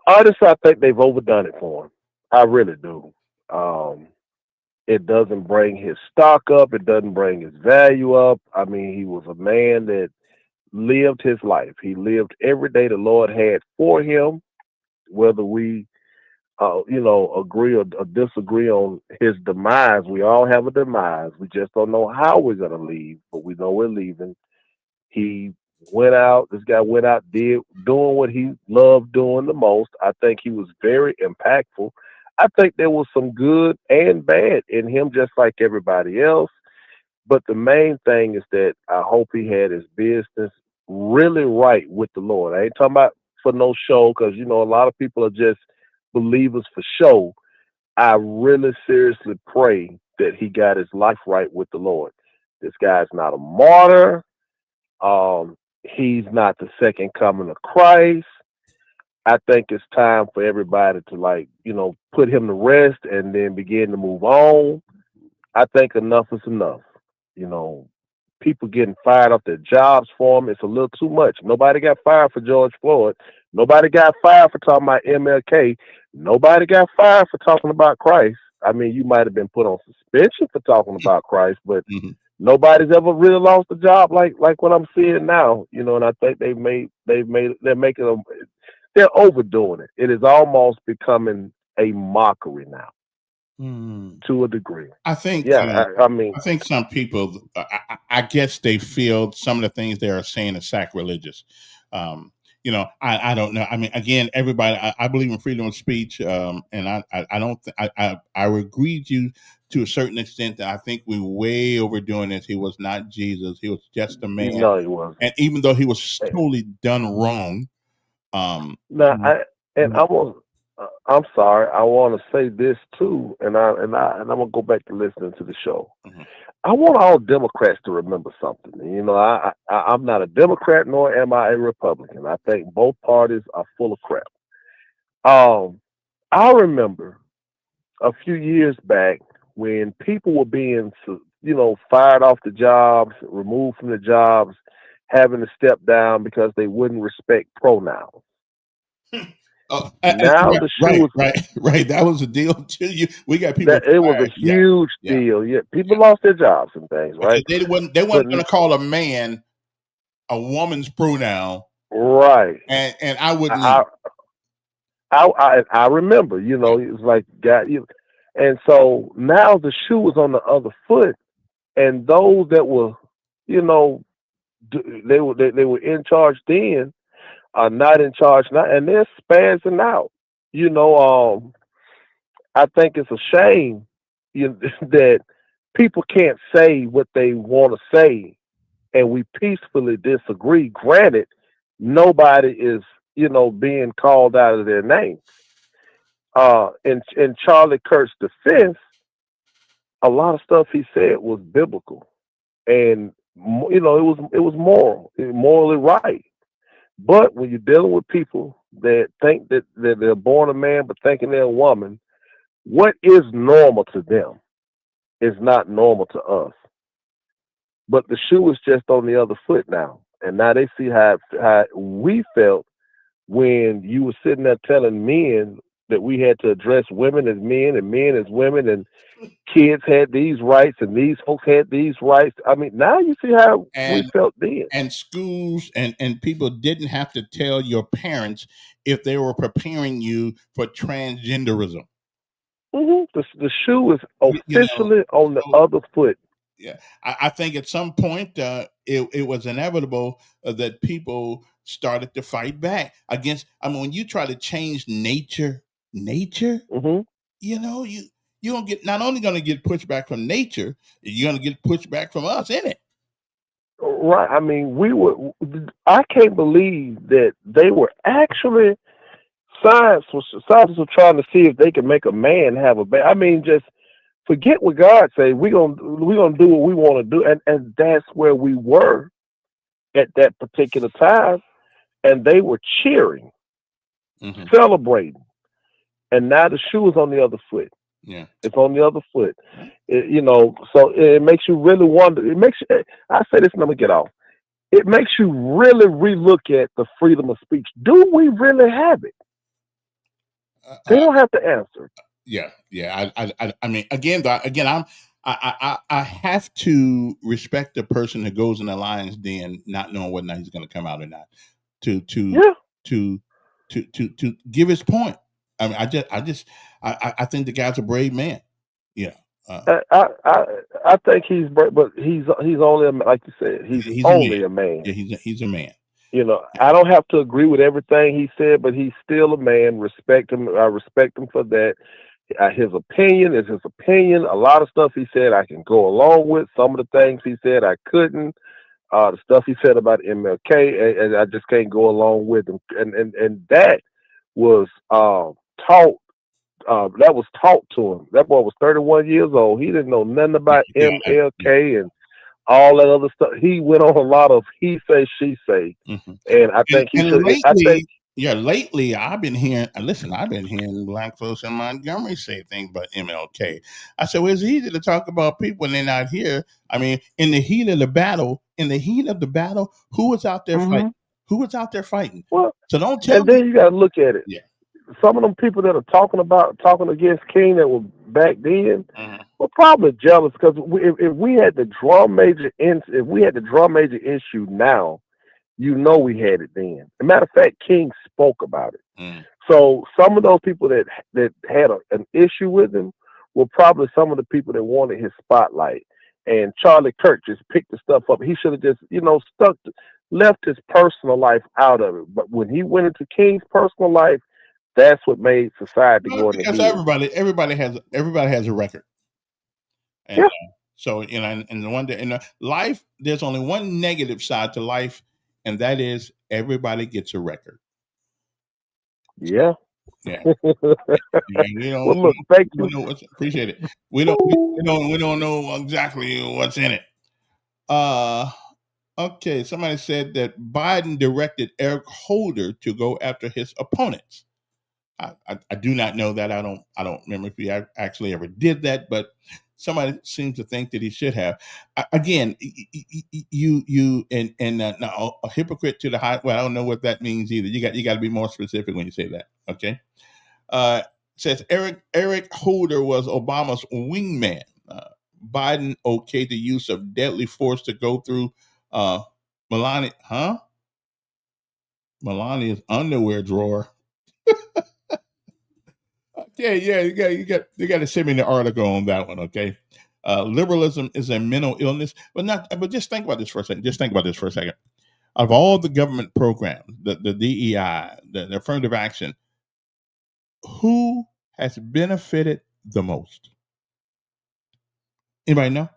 honestly, I think they've overdone it for him. I really do. It doesn't bring his stock up. It doesn't bring his value up. I mean, he was a man that lived his life. He lived every day the Lord had for him, whether we, agree or disagree on his demise. We all have a demise. We just don't know how we're going to leave, but we know we're leaving. This guy went out, doing what he loved doing the most. I think he was very impactful. I think there was some good and bad in him, just like everybody else. But the main thing is that I hope he had his business really right with the Lord. I ain't talking about for no show, because, a lot of people are just believers for show. I really seriously pray that he got his life right with the Lord. This guy's not a martyr. He's not the second coming of Christ. I think it's time for everybody to put him to rest and then begin to move on. I think enough is enough. People getting fired off their jobs for him. It's a little too much. Nobody got fired for George Floyd. Nobody got fired for talking about MLK. Nobody got fired for talking about Christ. I mean, you might have been put on suspension for talking about Christ, but nobody's ever really lost a job like what I'm seeing now. And I think they're overdoing it. It is almost becoming a mockery now to a degree. I think. Yeah, I mean, I think some people. I guess they feel some of the things they are saying is sacrilegious. I don't know. I mean, again, everybody. I believe in freedom of speech, and I don't. I agree with you to a certain extent that I think we way overdoing this. He was not Jesus. He was just a man, no, he wasn't. and even though he was totally done wrong, Now, but- I'm sorry. I want to say this too, and I'm gonna go back to listening to the show. Mhm. I want all Democrats to remember something. You know, I'm not a Democrat nor am I a Republican. I think both parties are full of crap. I remember a few years back when people were being, fired off the jobs, removed from the jobs, having to step down because they wouldn't respect pronouns. Now the shoe was right. That was a deal too. We got people that it was a fired. Yeah, huge yeah, deal. Yeah, people yeah. lost their jobs and things, Because right? they But weren't going to call a man a woman's pronoun, right, and I wouldn't I either. I remember. You know, it was like God. And so now the shoe was on the other foot, and those that were, you know, they were in charge then are not in charge now, and they're spazzing out. You know, I think it's a shame that people can't say what they want to say, and we peacefully disagree. Granted, nobody is, being called out of their name. In Charlie Kirk's defense, a lot of stuff he said was biblical, and it was moral, morally right. But when you're dealing with people that think that they're born a man but thinking they're a woman, what is normal to them is not normal to us. But the shoe is just on the other foot now. And now they see how we felt when you were sitting there telling men that we had to address women as men and men as women, and kids had these rights and these folks had these rights. I mean, now you see how we And felt then. schools and people didn't have to tell your parents if they were preparing you for transgenderism. The shoe is You know, officially on the so other foot. yeah, I think at some point it was inevitable that people started to fight back against. I mean, when you try to change nature, hmm you know, you don't get not only going to get pushback from nature, you're going to get pushback from us in it. Right. I mean, I can't believe that they were actually scientists were trying to see if they could make a man have a baby. I mean, just forget what God said. We're gonna do what we want to do, and that's where we were at that particular time, and they were cheering, Mm-hmm. celebrating, and now the shoe is on the other foot. Yeah, it's on the other foot. So it makes you really wonder. It makes you. I say this, and I'm gonna get off. It makes you really relook at the freedom of speech. Do we really have it? They don't have to answer. yeah. I mean, again, I have to respect the person who goes in the lion's den, not knowing whether or not he's going to come out or not, to Yeah. to give his point. I mean, I think the guy's a brave man. Yeah, I think he's, but he's only like you said, he's he's a man. only a man. Yeah, he's a man. I don't have to agree with everything he said, but he's still a man. Respect him. I respect him for that. His opinion is his opinion. A lot of stuff he said I can go along with. Some of the things he said I couldn't. The stuff he said about MLK, and I just can't go along with him. And that was taught. That was taught to him. That boy was 31 years old. He didn't know nothing about MLK and all that other stuff. He went on a lot of he say, she say, Mm-hmm. and I think he should. Lately I've been hearing. Listen, I've been hearing black folks in Montgomery say things about MLK. I said, well, it's easy to talk about people when they're not here. I mean, in the heat of the battle, who was out there fighting? Who was out there fighting? Well, so don't tell me. And then you got to look at it. Yeah. Some of them people that are talking against King that were back then were probably jealous because if we had the drum major issue now, we had it then. As a matter of fact, King spoke about it. So some of those people that had an issue with him were probably some of the people that wanted his spotlight. And Charlie Kirk just picked the stuff up. He should have just, left his personal life out of it. But when he went into King's personal life, that's what made society Well, go into because his. everybody has a record, and Yeah, so and the one that in life, there's only one negative side to life, and that is everybody gets a record. yeah. Yeah, Well, we don't look, thank we you. know what's appreciate it. We don't know exactly what's in it. Uh okay. Somebody said that Biden directed Eric Holder to go after his opponents. I do not know that. I don't remember if he actually ever did that, but somebody seems to think that he should have. Again, you and now a hypocrite to the high. Well, I don't know what that means either. You got to be more specific when you say that. Okay. Uh, says Eric Holder was Obama's wingman. Biden okayed the use of deadly force to go through Melania, Melania's underwear drawer. Yeah. You got to send me the article on that one, okay? Liberalism is a mental illness, but just think about this for a second. Just think about this for a second. Of all the government programs, the DEI, the affirmative action, who has benefited the most? Anybody know?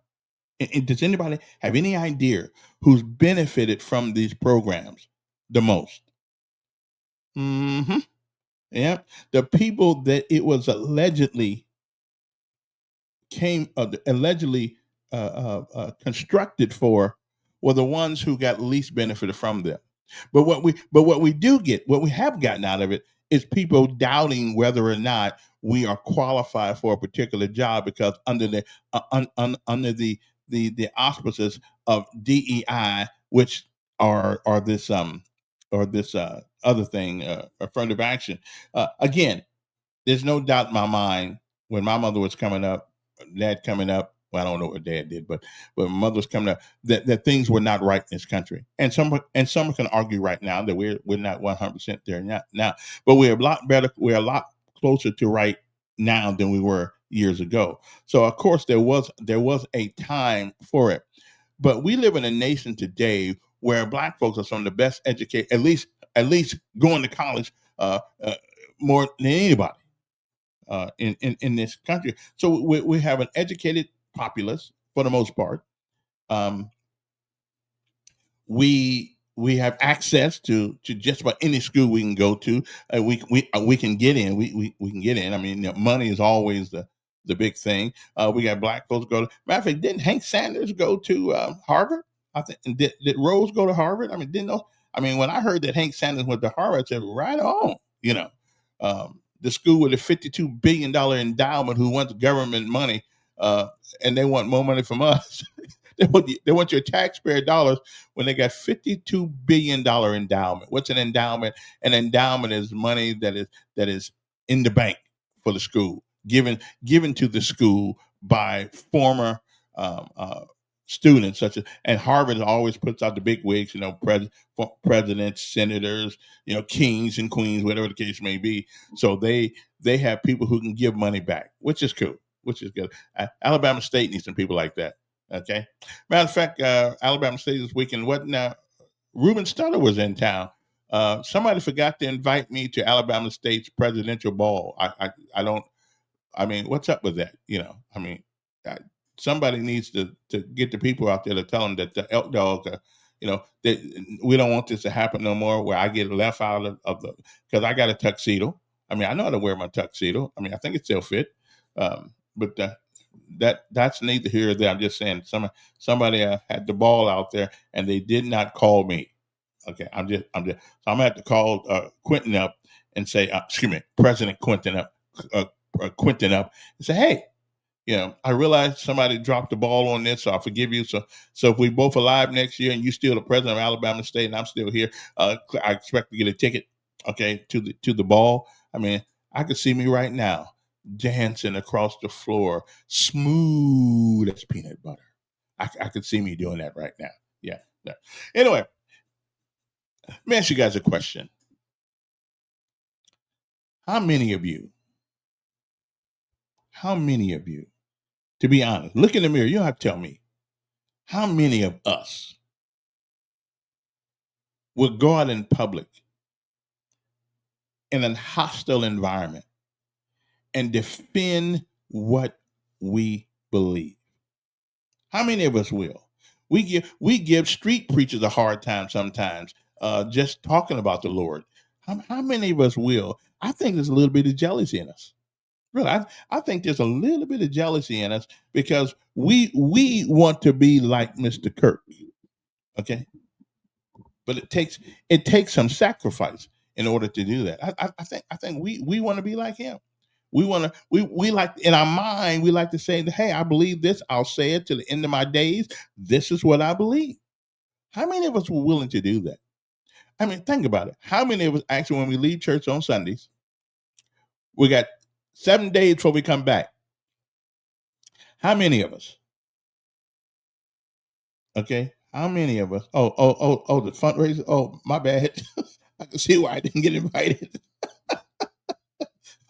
And does anybody have any idea who's benefited from these programs the most? Hmm. Yeah, the people that it was allegedly constructed for were the ones who got least benefited from them. What we have gotten out of it is people doubting whether or not we are qualified for a particular job because under under the auspices of DEI, which are this or this other thing, affirmative action. Again, there's no doubt in my mind when my mother was coming up, dad coming up. Well, I don't know what dad did, but when my mother was coming up, that things were not right in this country. And some can argue right now that we're not 100% there now, but we're a lot better. We're a lot closer to right now than we were years ago. So of course there was a time for it, but we live in a nation today where black folks are some of the best educated, at least going to college more than anybody in this country. So we have an educated populace for the most part. Um, we have access to just about any school we can go to. We can get in. We can get in. I mean, money is always the big thing. We got black folks go to. Matter of fact, didn't Hank Sanders go to Harvard? I think. And did Rose go to Harvard? I mean, didn't know. I mean, when I heard that Hank Sanders went to Harvard, I said, right on. The school with a $52 billion endowment who wants government money, and they want more money from us. They want your taxpayer dollars when they got $52 billion endowment. What's an endowment? An endowment is money that is in the bank for the school, given to the school by former um, uh, students, such as, and Harvard always puts out the big wigs, presidents, senators, kings and queens, whatever the case may be. So they have people who can give money back, which is cool, which is good. Alabama State needs some people like that. Okay. Matter of fact, Alabama State this weekend wasn't. Ruben Studdard was in town. Somebody forgot to invite me to Alabama State's presidential ball. I don't. I mean, what's up with that? I mean, uh, somebody needs to get the people out there to tell them that the elk dog, that we don't want this to happen no more. Where I get left out of the because I got a tuxedo. I mean, I know how to wear my tuxedo. I mean, I think it still fit. But that's neither here or there. I'm just saying somebody had the ball out there and they did not call me. Okay, so I'm gonna have to call Quentin up and say, excuse me, President Quentin up, uh, Quentin up, and say, hey, I realize somebody dropped the ball on this, so I forgive you. So if we both alive next year and you still the president of Alabama State and I'm still here, I expect to get a ticket, okay, to the ball. I mean, I could see me right now dancing across the floor, smooth as peanut butter. I could see me doing that right now. Yeah. Yeah. Anyway, let me ask you guys a question. How many of you, to be honest, look in the mirror, you don't have to tell me, how many of us would go out in public in a hostile environment and defend what we believe? How many of us will? We give street preachers a hard time sometimes, just talking about the Lord. How many of us will? I think there's a little bit of jealousy in us. Really, I think there's a little bit of jealousy in us because we want to be like Mr. Kirk. Okay, but it takes some sacrifice in order to do that. I think we want to be like him. We like, in our mind, we like to say that, hey, I believe this. I'll say it to the end of my days. This is what I believe. How many of us were willing to do that? I mean, think about it. How many of us actually, when we leave church on Sundays, we got 7 days before we come back? How many of us? Okay. How many of us? Oh, the fundraiser. Oh, my bad. I can see why I didn't get invited.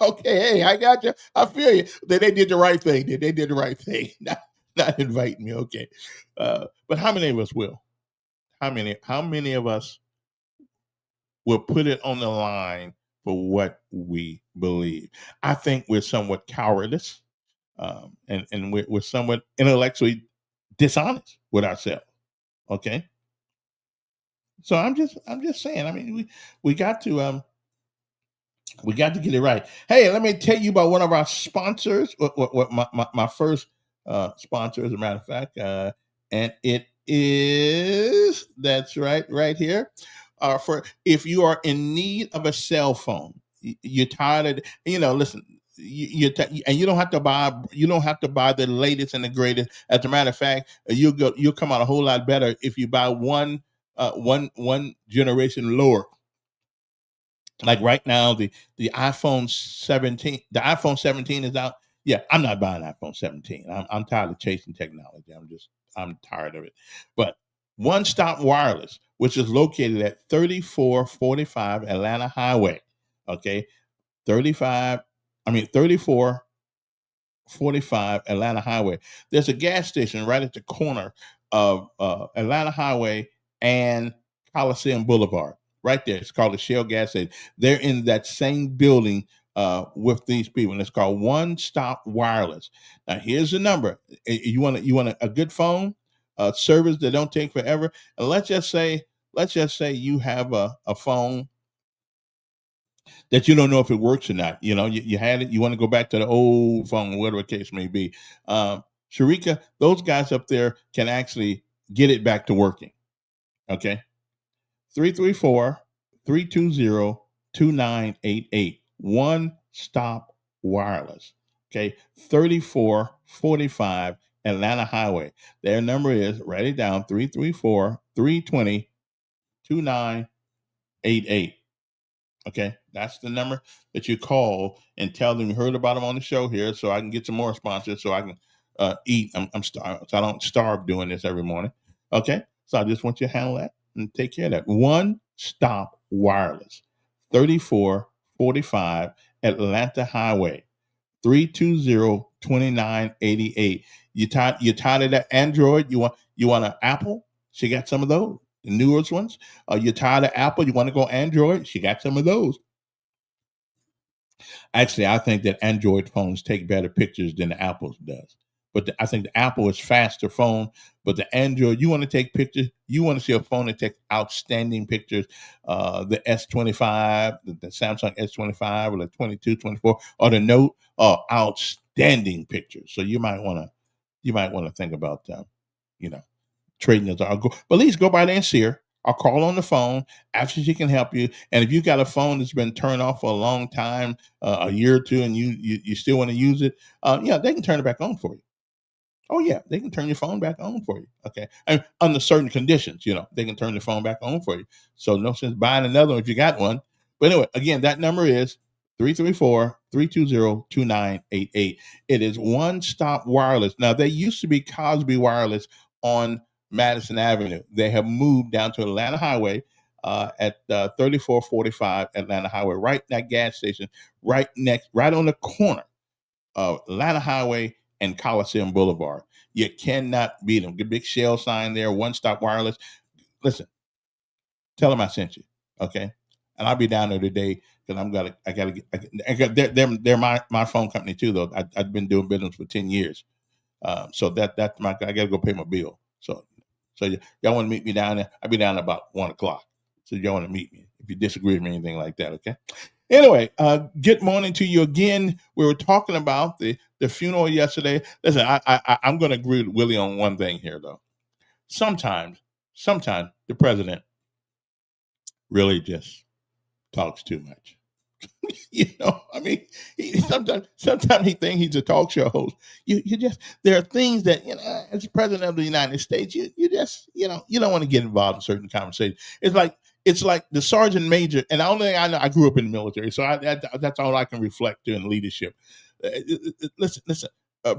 Okay, hey, I got you. I feel you. They did the right thing. They did the right thing. Not inviting me. Okay. But how many of us will? How many of us will put it on the line for what we believe? I think we're somewhat cowardice, and we're somewhat intellectually dishonest with ourselves. Okay. So I'm just saying. I mean, we got to get it right. Hey, let me tell you about one of our sponsors. What my first sponsor, as a matter of fact, and it is, that's right here. For if you are in need of a cell phone, you're tired of, listen. And you don't have to buy the latest and the greatest. As a matter of fact, you'll come out a whole lot better if you buy one generation lower. Like right now, the iPhone 17 is out. Yeah, I'm not buying iPhone 17. I'm tired of chasing technology. I'm tired of it. But One Stop Wireless, which is located at 3445 Atlanta Highway. Okay, 3445 Atlanta Highway. There's a gas station right at the corner of Atlanta Highway and Coliseum Boulevard. Right there. It's called the Shell Gas Station. They're in that same building with these people, and it's called One Stop Wireless. Now, here's the number. You want a good phone, service that don't take forever. And let's just say you have a phone that you don't know if it works or not. You had it, you want to go back to the old phone, whatever the case may be. Sharika, those guys up there can actually get it back to working. Okay. 334-320-2988. One Stop Wireless. Okay. 3445 Atlanta Highway. Their number is, write it down, 334-320-2988. Okay, that's the number that you call and tell them you heard about them on the show here, so I can get some more sponsors, so I can eat. I'm starved, so I don't starve doing this every morning. Okay, so I just want you to handle that and take care of that. One Stop Wireless, 3445 Atlanta Highway, 320-2988. You tired of that Android? You want an Apple? She got some of those, the newest ones. You're tired of Apple? You want to go Android? She got some of those. Actually, I think that Android phones take better pictures than the Apple's does. But I think the Apple is faster phone. But the Android, you want to take pictures. You want to see a phone that takes outstanding pictures. The S25, the Samsung S25, or the 22, 24, or the Note, outstanding pictures. So you might want to think about trading those. But at least go by there and see her. I'll call on the phone. Actually, she can help you. And if you got a phone that's been turned off for a long time, a year or two, and you still want to use it, they can turn it back on for you. Oh yeah, they can turn your phone back on for you. Okay, and under certain conditions, they can turn the phone back on for you. So no sense buying another one if you got one. But anyway, again, that number is 334-320-2988. It is One Stop Wireless. Now, they used to be Cosby Wireless on Madison Avenue. They have moved down to Atlanta Highway. at 3445 Atlanta Highway, right in that gas station, right on the corner of Atlanta Highway and Coliseum Boulevard. You cannot beat them. The big Shell sign there, One Stop Wireless. Listen, tell them I sent you, okay? And I'll be down there today because they're my phone company too, though. I've been doing business for 10 years. So that's I got to go pay my bill. So y'all want to meet me down there? I'll be down about 1:00. So y'all want to meet me if you disagree with me, anything like that, okay? Anyway, good morning to you again. We were talking about the funeral yesterday. Listen, I'm going to agree with Willie on one thing here, though. Sometimes the president really just talks too much. I mean, sometimes he thinks he's a talk show host. You just there are things that as president of the United States, you just you don't want to get involved in certain conversations. It's like the sergeant major, and the only thing I know, I grew up in the military, so that's all I can reflect to in leadership. Listen,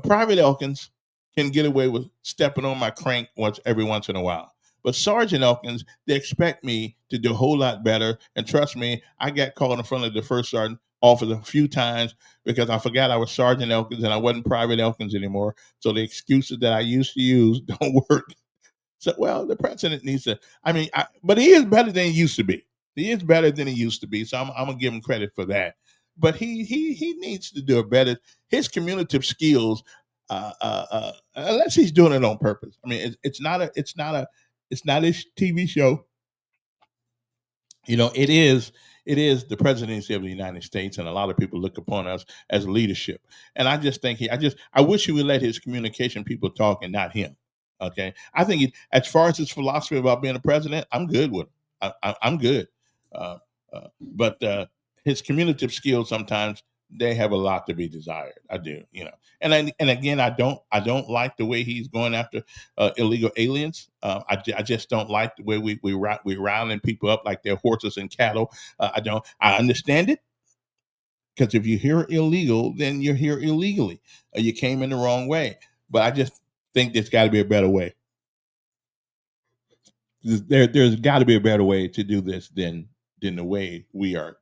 Private Elkins can get away with stepping on my crank every once in a while. But Sergeant Elkins, they expect me to do a whole lot better. And trust me, I got called in front of the first sergeant office a few times because I forgot I was Sergeant Elkins and I wasn't Private Elkins anymore. So the excuses that I used to use don't work. So, well, the president needs to, but he is better than he used to be. He is better than he used to be. So I'm going to give him credit for that. But he needs to do a better, his communicative skills, unless he's doing it on purpose. I mean, it's not a TV show. It is the presidency of the United States, and a lot of people look upon us as leadership. And I just think I wish he would let his communication people talk and not him. Okay, I think as far as his philosophy about being a president, I'm good with him. I'm good, but his communicative skills sometimes they have a lot to be desired. I do, and again, I don't like the way he's going after illegal aliens. I just don't like the way we rounding people up like they're horses and cattle. I understand it because if you're here illegal, then you're here illegally. You came in the wrong way. But I just think there's got to be a better way. There's got to be a better way to do this than the way we are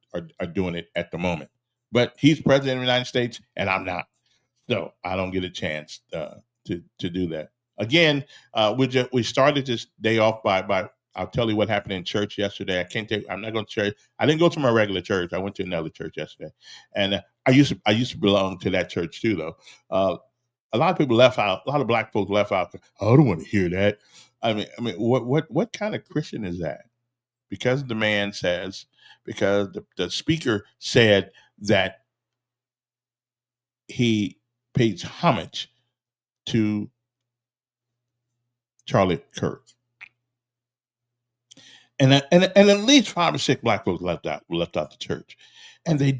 doing it at the moment. But he's president of the United States, and I'm not. So I don't get a chance to do that. Again, we started this day off by I'll tell you what happened in church yesterday. I'm not going to church. I didn't go to my regular church. I went to another church yesterday, and I used to belong to that church too, though. A lot of people left out. A lot of black folks left out. I don't want to hear that. I mean, what kind of Christian is that? Because the speaker said that he pays homage to Charlie Kirk. And at least 5 or 6 black folks left out the church. And they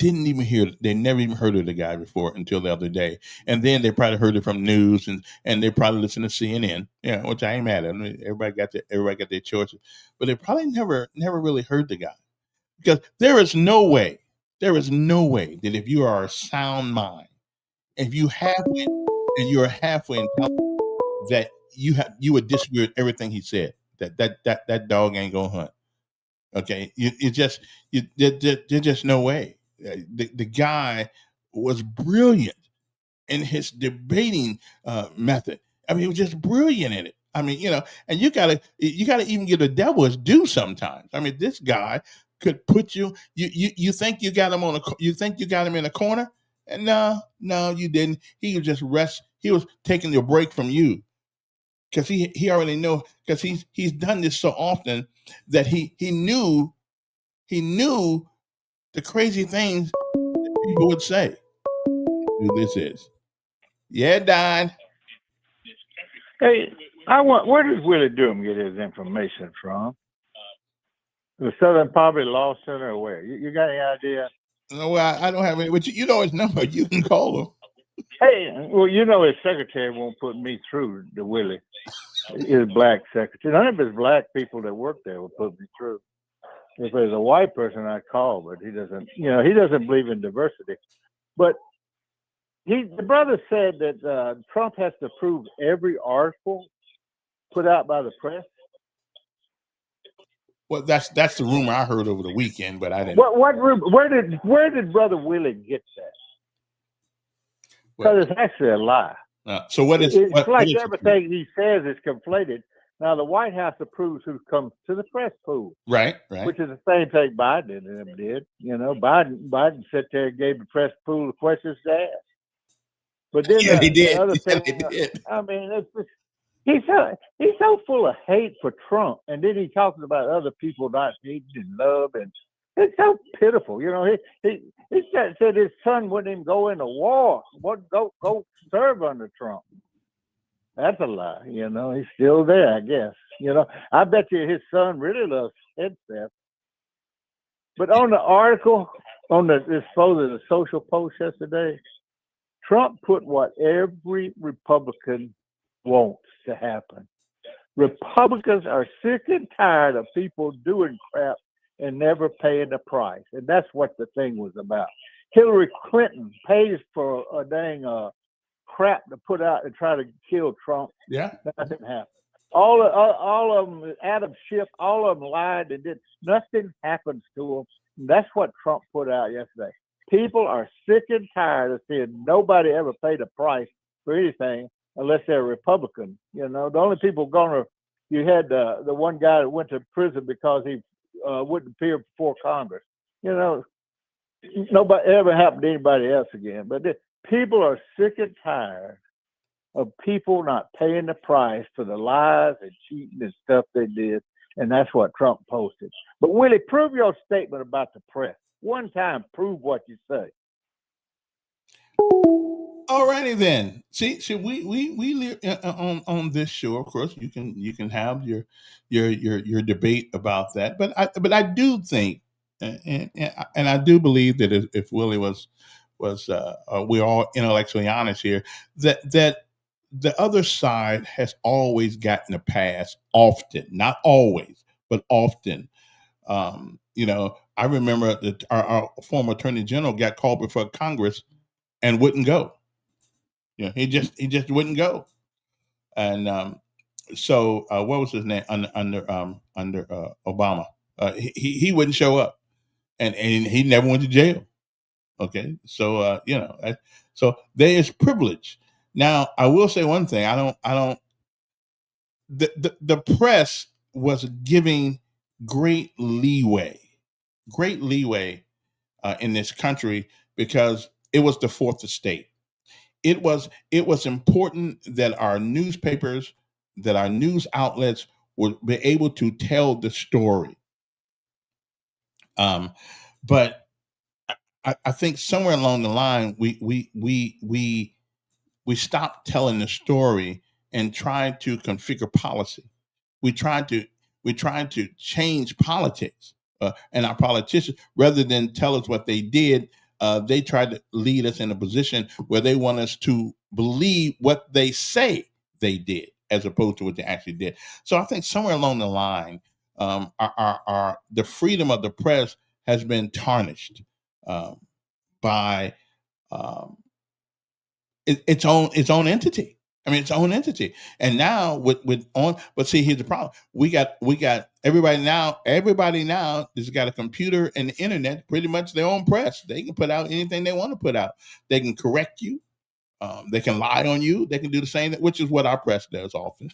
never even heard of the guy before until the other day. And then they probably heard it from news and they probably listened to CNN, which I ain't mad at. Everybody got their choices. But they probably never really heard the guy. Because there is no way that if you are a sound mind, if you you're halfway intelligent, that you would disagree with everything he said. That dog ain't gonna hunt. Okay, there's just no way. The guy was brilliant in his debating method. I mean, he was just brilliant in it. I mean, and you gotta even give the devil his due sometimes. I mean, this guy could put you. You think you got him in a corner, and no, you didn't. He was just rest. He was taking a break from you because he already know because he's done this so often that he knew the crazy things that people would say. Who this is? Yeah, Don. Hey, where does Willie Durham get his information from? The Southern Poverty Law Center, or where? You got any idea? No, I don't have any. But you know his number. You can call him. Hey, well, his secretary won't put me through to Willie. His black secretary. None of his black people that work there will put me through. If there's a white person, I call, but he doesn't. He doesn't believe in diversity. But the brother said that Trump has to approve every article put out by the press. Well, that's the rumor I heard over the weekend, but I didn't. What where did Brother Willie get that? Well, Because it's actually a lie. so what is? It's What like is everything he says is conflated. Now the White House approves who comes to the press pool, right? which is the same thing Biden and them did. You know, Biden sat there and gave the press pool the questions to ask. But then Yeah, he did. the other Yeah, thing, he did. I mean, it's just, he's so full of hate for Trump, and then he talks about other people not hating and love, and it's so pitiful. You know, he said his son wouldn't even go into war, wouldn't go serve under Trump. That's a lie. You know, he's still there, I guess. You know, I bet you his son really loves headset. But on the article, on the social post yesterday, Trump put what every Republican wants to happen. Republicans are sick and tired of people doing crap and never paying the price. And that's what the thing was about. Hillary Clinton pays for a dang crap to put out and try to kill Trump. Yeah. Nothing happened. All of them, Adam Schiff, all of them lied and did. Nothing happens to them. That's what Trump put out yesterday. People are sick and tired of seeing nobody ever paid a price for anything unless they're Republican. You know, the only people you had the one guy that went to prison because he wouldn't appear before Congress. You know, nobody ever happened to anybody else again. But people are sick and tired of people not paying the price for the lies and cheating and stuff they did. And that's what Trump posted. But Willie, prove your statement about the press. One time, prove what you say. All righty then. See, we live on this show. Of course, you can have your debate about that. But I do think, and I do believe that if Willie was we're all intellectually honest here, that the other side has always gotten a pass, often, not always, but often. I remember that our former attorney general got called before Congress and wouldn't go. He just wouldn't go. And so what was his name under Obama? He wouldn't show up, and he never went to jail. Okay, so so there is privilege. Now I will say one thing: I don't. The press was giving great leeway in this country because it was the fourth estate. It was important that our newspapers, that our news outlets would be able to tell the story. But I think somewhere along the line we stopped telling the story and tried to configure policy. We tried to change politics, and our politicians, rather than tell us what they did, they tried to lead us in a position where they want us to believe what they say they did, as opposed to what they actually did. So I think somewhere along the line, the freedom of the press has been tarnished by its own entity. I mean, its own entity. And now but see, here's the problem. We got everybody now has got a computer and the internet, pretty much their own press. They can put out anything they want to put out. They can correct you. They can lie on you. They can do the same, which is what our press does often.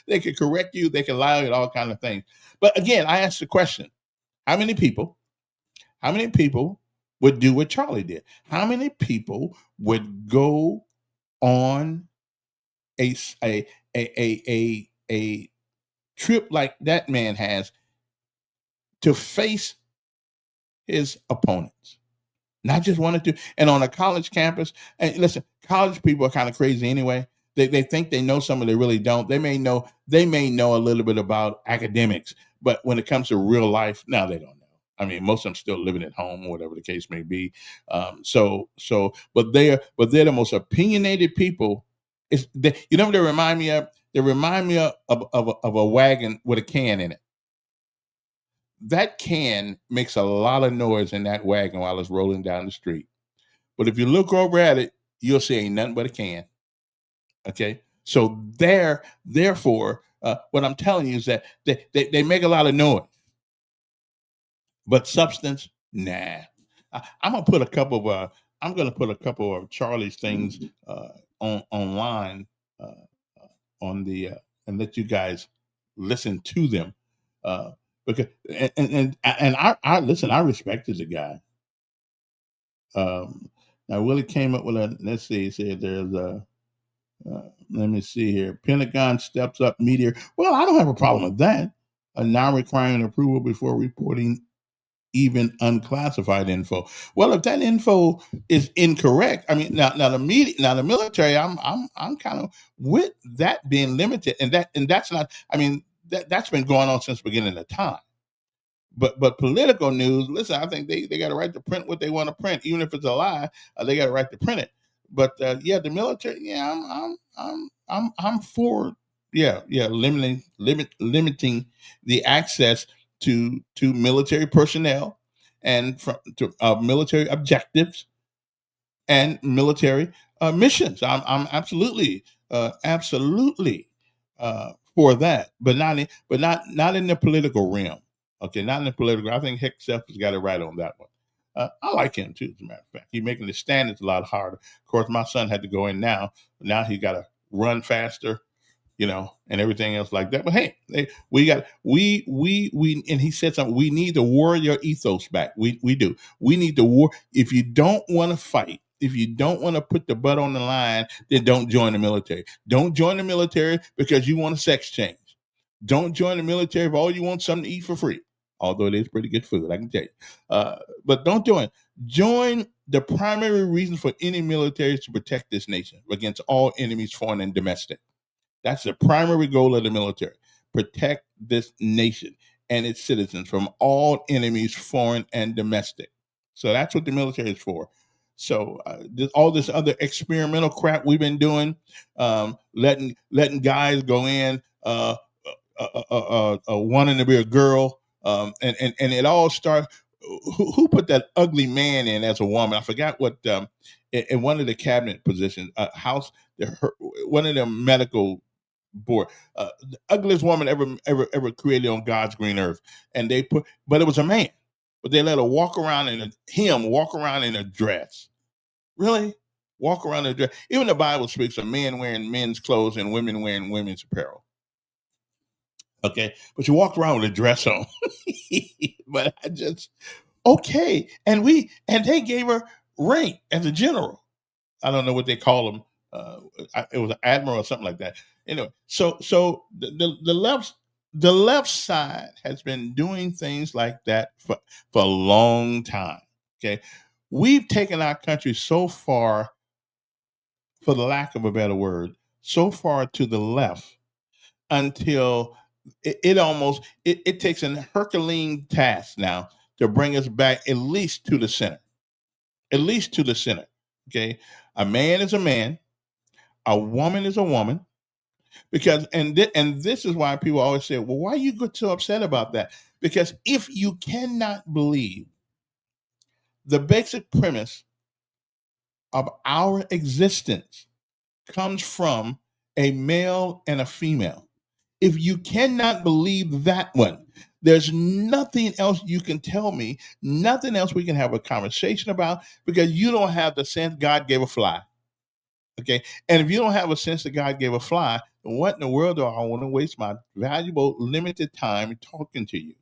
They can correct you. They can lie on all kinds of things. But again, I ask the question: How many people would do what Charlie did? How many people would go on a trip like that man has to face his opponents? Not just one or two. And on a college campus, and listen, college people are kind of crazy anyway. They think they know something they really don't. They may know a little bit about academics, but when it comes to real life, no, they don't know. I mean, most of them still living at home, or whatever the case may be. But they're the most opinionated people. You know what they remind me of? They remind me of a wagon with a can in it. That can makes a lot of noise in that wagon while it's rolling down the street. But if you look over at it, you'll see ain't nothing but a can. Okay. So therefore, What I'm telling you is that they make a lot of noise, but substance, nah. I'm gonna put a couple of Charlie's things online uh, on the and let you guys listen to them because I listen. I respected the guy. Now Willie came up with a. Let's see. He said there's a. Let me see here. Pentagon steps up meteor. Well, I don't have a problem with that. Now requiring approval before reporting even unclassified info. Well, if that info is incorrect, I mean, now the military, I'm kind of with that being limited, and that's not. I mean, that's been going on since the beginning of time. But political news, listen, I think they got a right to print what they want to print, even if it's a lie. They got a right to print it. But yeah, the military, yeah, I'm for limiting the access to military personnel and to military objectives and military missions. I'm absolutely for that, but not in the political realm. Okay, not in the political. I think Hicksef has got it right on that one. I like him too, as a matter of fact. He's making the standards a lot harder. Of course, my son had to go in now. Now he got to run faster, and everything else like that. But hey, and he said something. We need the warrior ethos back. We do. We need the war. If you don't want to fight, if you don't want to put the butt on the line, then don't join the military. Don't join the military because you want a sex change. Don't join the military if all you want something to eat for free. Although it is pretty good food, I can tell you. But don't join. Join. The primary reason for any military is to protect this nation against all enemies, foreign and domestic. That's the primary goal of the military. Protect this nation and its citizens from all enemies, foreign and domestic. So that's what the military is for. So all this other experimental crap we've been doing, letting guys go in, wanting to be a girl, and it all starts. Who put that ugly man in as a woman? I forgot what. In one of the cabinet positions, one of the medical board, the ugliest woman ever created on God's green earth, and but it was a man, but they let her walk around in a dress. Really, walk around in a dress? Even the Bible speaks of men wearing men's clothes and women wearing women's apparel. Okay, but you walked around with a dress on. But I just okay, and they gave her rank as a general. I don't know what they call them. It was an admiral or something like that. Anyway, so the left side has been doing things like that for a long time. Okay, we've taken our country so far, for the lack of a better word, so far to the left until it takes an Herculean task now to bring us back at least to the center. At least to the center. Okay, a man is a man, a woman is a woman, because and this is why people always say, well, why you get so upset about that? Because if you cannot believe the basic premise of our existence comes from a male and a female, if you cannot believe that one, there's nothing else you can tell me, nothing else we can have a conversation about, because you don't have the sense God gave a fly. Okay. And if you don't have a sense that God gave a fly, then what in the world do I want to waste my valuable, limited time talking to you?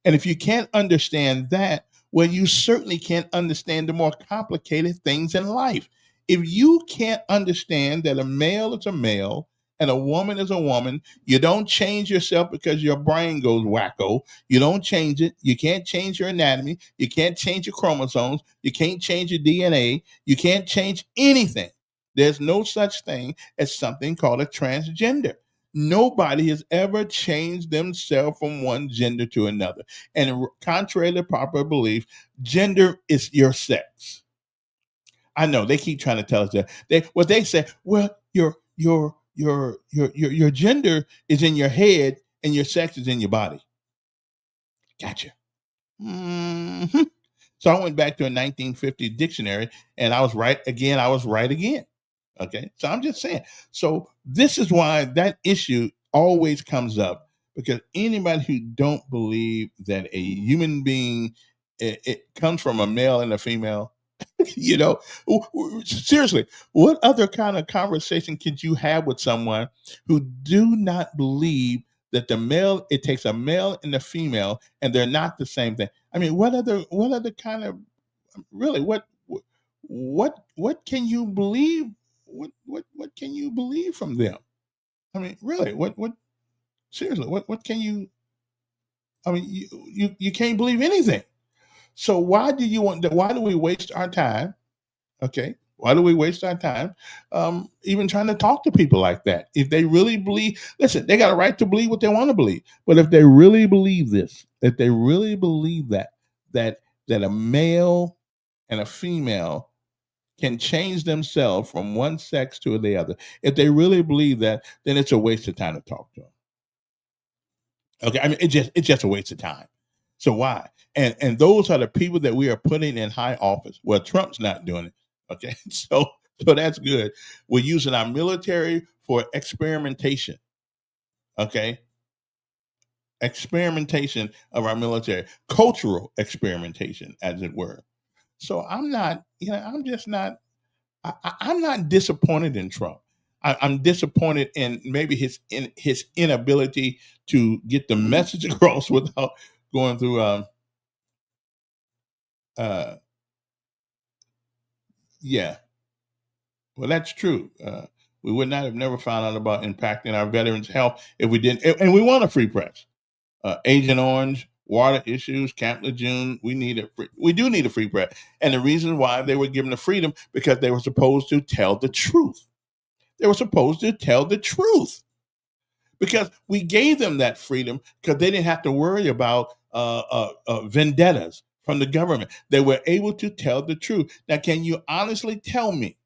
And if you can't understand that, well, you certainly can't understand the more complicated things in life. If you can't understand that a male is a male and a woman is a woman, you don't change yourself because your brain goes wacko. You don't change it. You can't change your anatomy. You can't change your chromosomes. You can't change your DNA. You can't change anything. There's no such thing as something called a transgender. Nobody has ever changed themselves from one gender to another. And contrary to popular belief, gender is your sex. I know they keep trying to tell us that. They say, well, your gender is in your head and your sex is in your body. Gotcha. Mm-hmm. So I went back to a 1950 dictionary and I was right again. Okay. So I'm just saying. So this is why that issue always comes up because anybody who don't believe that a human being it comes from a male and a female, you know, seriously, what other kind of conversation could you have with someone who do not believe that the male it takes a male and a female and they're not the same thing? I mean, what other kind of really what can you believe? What can you believe from them? I mean, really, what seriously, what can you? I mean, you can't believe anything. So why do you want? Why do we waste our time? Okay, why do we waste our time even trying to talk to people like that? If they really believe, listen, they got a right to believe what they want to believe. But if they really believe this, if they really believe that that a male and a female can change themselves from one sex to the other, if they really believe that, then it's a waste of time to talk to them. Okay, I mean it's just a waste of time. So why? And those are the people that we are putting in high office. Well, Trump's not doing it. Okay, so that's good. We're using our military for experimentation. Okay, experimentation of our military, cultural experimentation, as it were. So I'm not, I'm just not. I'm not disappointed in Trump. I'm disappointed in maybe his inability to get the message across without going through uh yeah. Well, that's true. We would not have never found out about impacting our veterans' health if we didn't. And we want a free press. Agent Orange, water issues, Camp Lejeune. We do need a free press. And the reason why they were given the freedom because they were supposed to tell the truth. They were supposed to tell the truth because we gave them that freedom because they didn't have to worry about vendettas from the government. They were able to tell the truth. Now, can you honestly tell me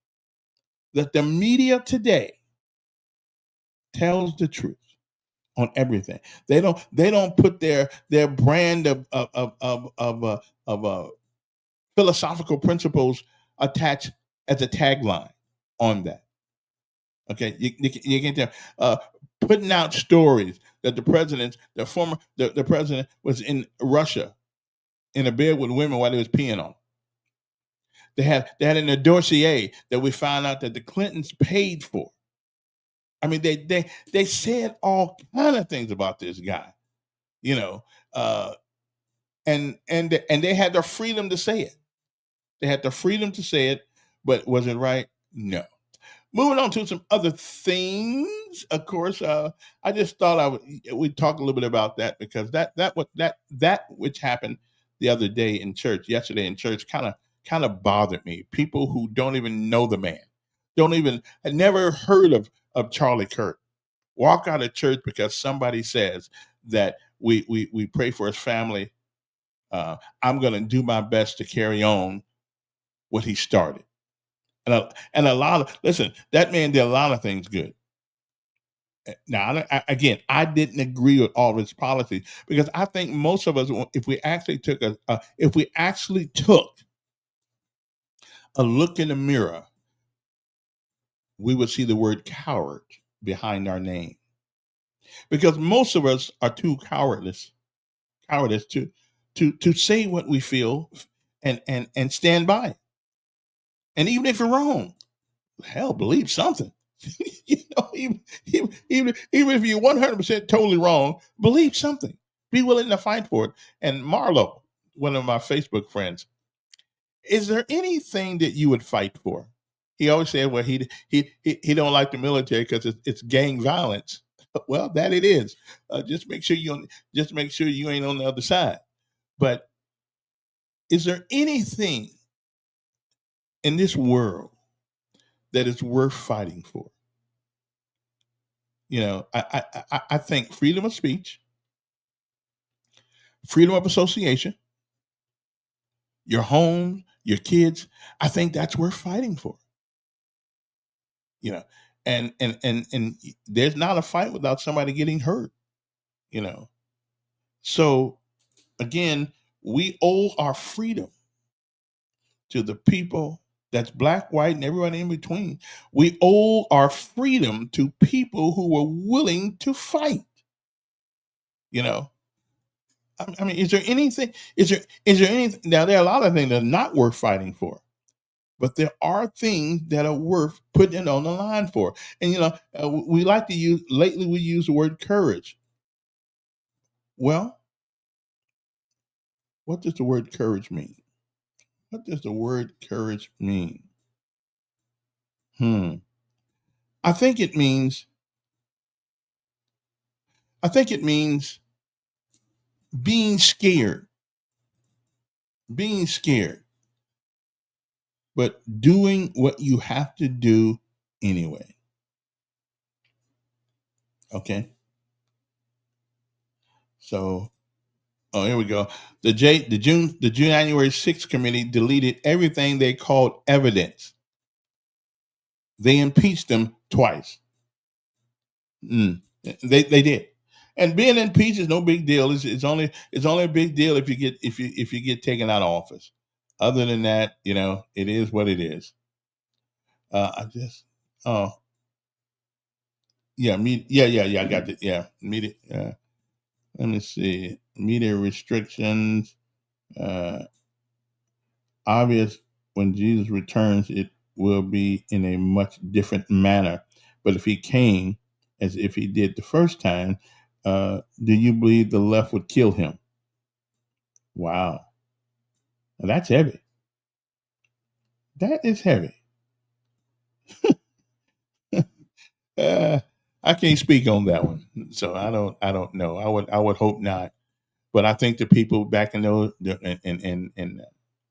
that the media today tells the truth on everything? They don't put their brand of philosophical principles attached as a tagline on that. Okay, you can't tell. Putting out stories that the president was in Russia in a bed with women while he was peeing on. They had in a dossier that we found out that the Clintons paid for. I mean, they said all kind of things about this guy, you know, uh, and they had the freedom to say it. They had the freedom to say it, but was it right? No. Moving on to some other things, of course. I just thought we'd talk a little bit about that because that which happened the other day in church, yesterday in church, kind of bothered me. People who don't even know the man, had never heard of Charlie Kirk, walk out of church because somebody says that we pray for his family. I'm going to do my best to carry on what he started. And a lot of listen, that man did a lot of things good. Now, again, I didn't agree with all of his policies because I think most of us, if we actually took a look in the mirror, we would see the word coward behind our name because most of us are too cowardice to say what we feel and stand by it. And even if you're wrong, hell, believe something. Even if you're 100% totally wrong, believe something. Be willing to fight for it. And Marlo, one of my Facebook friends, is there anything that you would fight for? He always said, well, he don't like the military because it's gang violence. Well, that it is. Just make sure you ain't on the other side. But is there anything in this world that is worth fighting for? I think freedom of speech, freedom of association, your home, your kids. I think that's worth fighting for. You know, and there's not a fight without somebody getting hurt. You know, so again, we owe our freedom to the people That's black, white, and everybody in between. We owe our freedom to people who were willing to fight. You know, I mean, is there anything? Is there anything? Now, there are a lot of things that are not worth fighting for, but there are things that are worth putting on the line for. And we like to use lately. We use the word courage. Well, what does the word courage mean? What does the word courage mean? Hmm. I think it means. I think it means being scared, being scared, but doing what you have to do anyway. Okay. So, oh, here we go. The January 6th committee deleted everything they called evidence. They impeached them twice. They did. And being impeached is no big deal. It's only a big deal if you get taken out of office. Other than that, it is what it is. I just oh yeah, I got it. Yeah, media. Let me see. Media restrictions. Uh, Obvious when Jesus returns, it will be in a much different manner. But if he came as if he did the first time, do you believe the left would kill him? Wow. Now that's heavy. That is heavy. uh, I can't speak on that one, so I don't know. I would hope not, but I think the people back in those and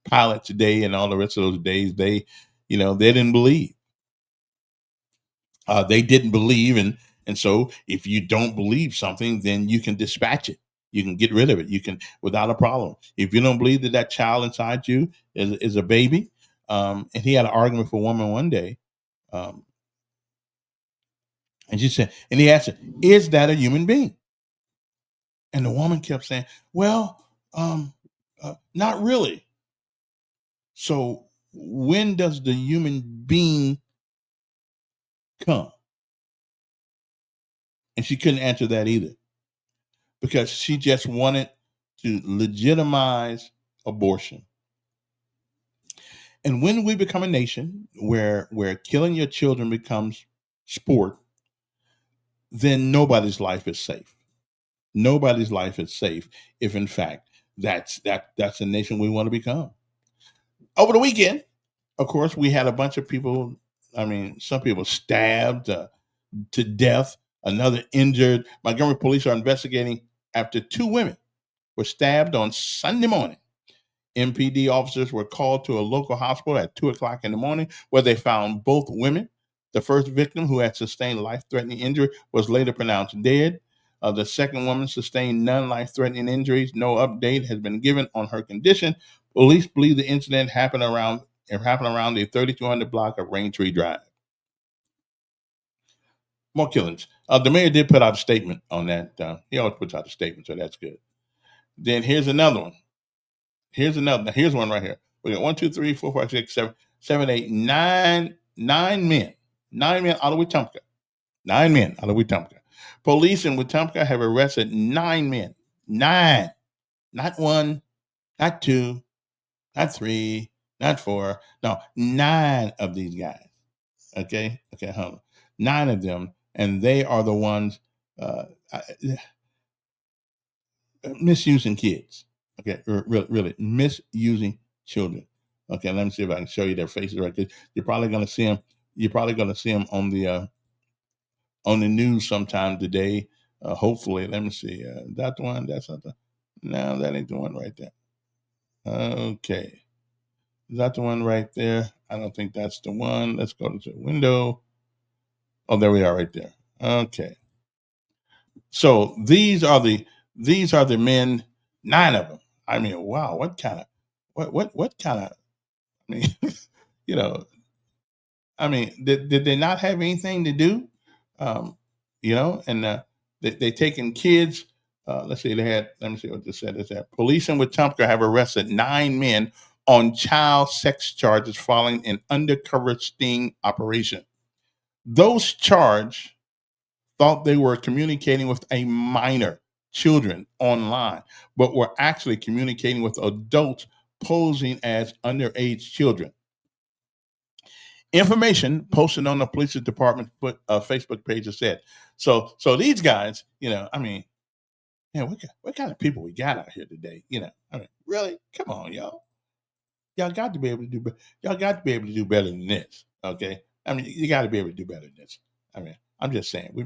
Pilate today and all the rest of those days, they didn't believe. They didn't believe, and so if you don't believe something, then you can dispatch it. You can get rid of it. You can without a problem. If you don't believe that child inside you is a baby, and he had an argument with a woman one day, um, and she said, and he asked her, "Is that a human being?" And the woman kept saying, "Well, not really." So when does the human being come? And she couldn't answer that either, because she just wanted to legitimize abortion. And when we become a nation where killing your children becomes sport, then nobody's life is safe. Nobody's life is safe if in fact that's the nation we want to become. Over the weekend, of course, we had a bunch of people, I mean, some people stabbed to death, another injured. Montgomery police are investigating after two women were stabbed on Sunday morning. MPD officers were called to a local hospital at 2 o'clock in the morning, where they found both women. The first victim, who had sustained life-threatening injury, was later pronounced dead. The second woman sustained none life-threatening injuries. No update has been given on her condition. Police believe the incident happened around the 3200 block of Raintree Drive. More killings. The mayor did put out a statement on that. He always puts out a statement, so that's good. Then here's another one. Here's another. Here's one right here. We got 1, 2, 3, 4, 5, 6, 7, 7, 8, 9, 9 men. 9 men out of Wetumpka. 9 men out of Wetumpka. Police in Wetumpka have arrested 9 men. 9. Not 1, not 2, not 3, not 4. No, 9 of these guys. Okay? Okay, hold on. 9 of them. And they are the ones misusing kids. Okay, really misusing children. Okay, let me see if I can show you their faces right there. You're probably going to see them. You're probably going to see them on the news sometime today. Hopefully, let me see. That the one? That's not the. No, that ain't the one right there. Okay, is that the one right there? I don't think that's the one. Let's go to the window. Oh, there we are, right there. Okay. So these are the men, 9 of them. I mean, wow, what kind of, I mean, you know, I mean, did they not have anything to do? Um, and they taking kids. Let's see, let me see what this said. Is that police in Wetumpka have arrested 9 men on child sex charges following an undercover sting operation. Those charged thought they were communicating with a minor, children, online, but were actually communicating with adults posing as underage children. Information posted on the police department Facebook page has said. So these guys, I mean, what kind of people we got out here today? I mean, really? Come on, y'all. Y'all got to be able to do. Y'all got to be able to do better than this. Okay. I mean, you got to be able to do better than this. I mean, I'm just saying, y'all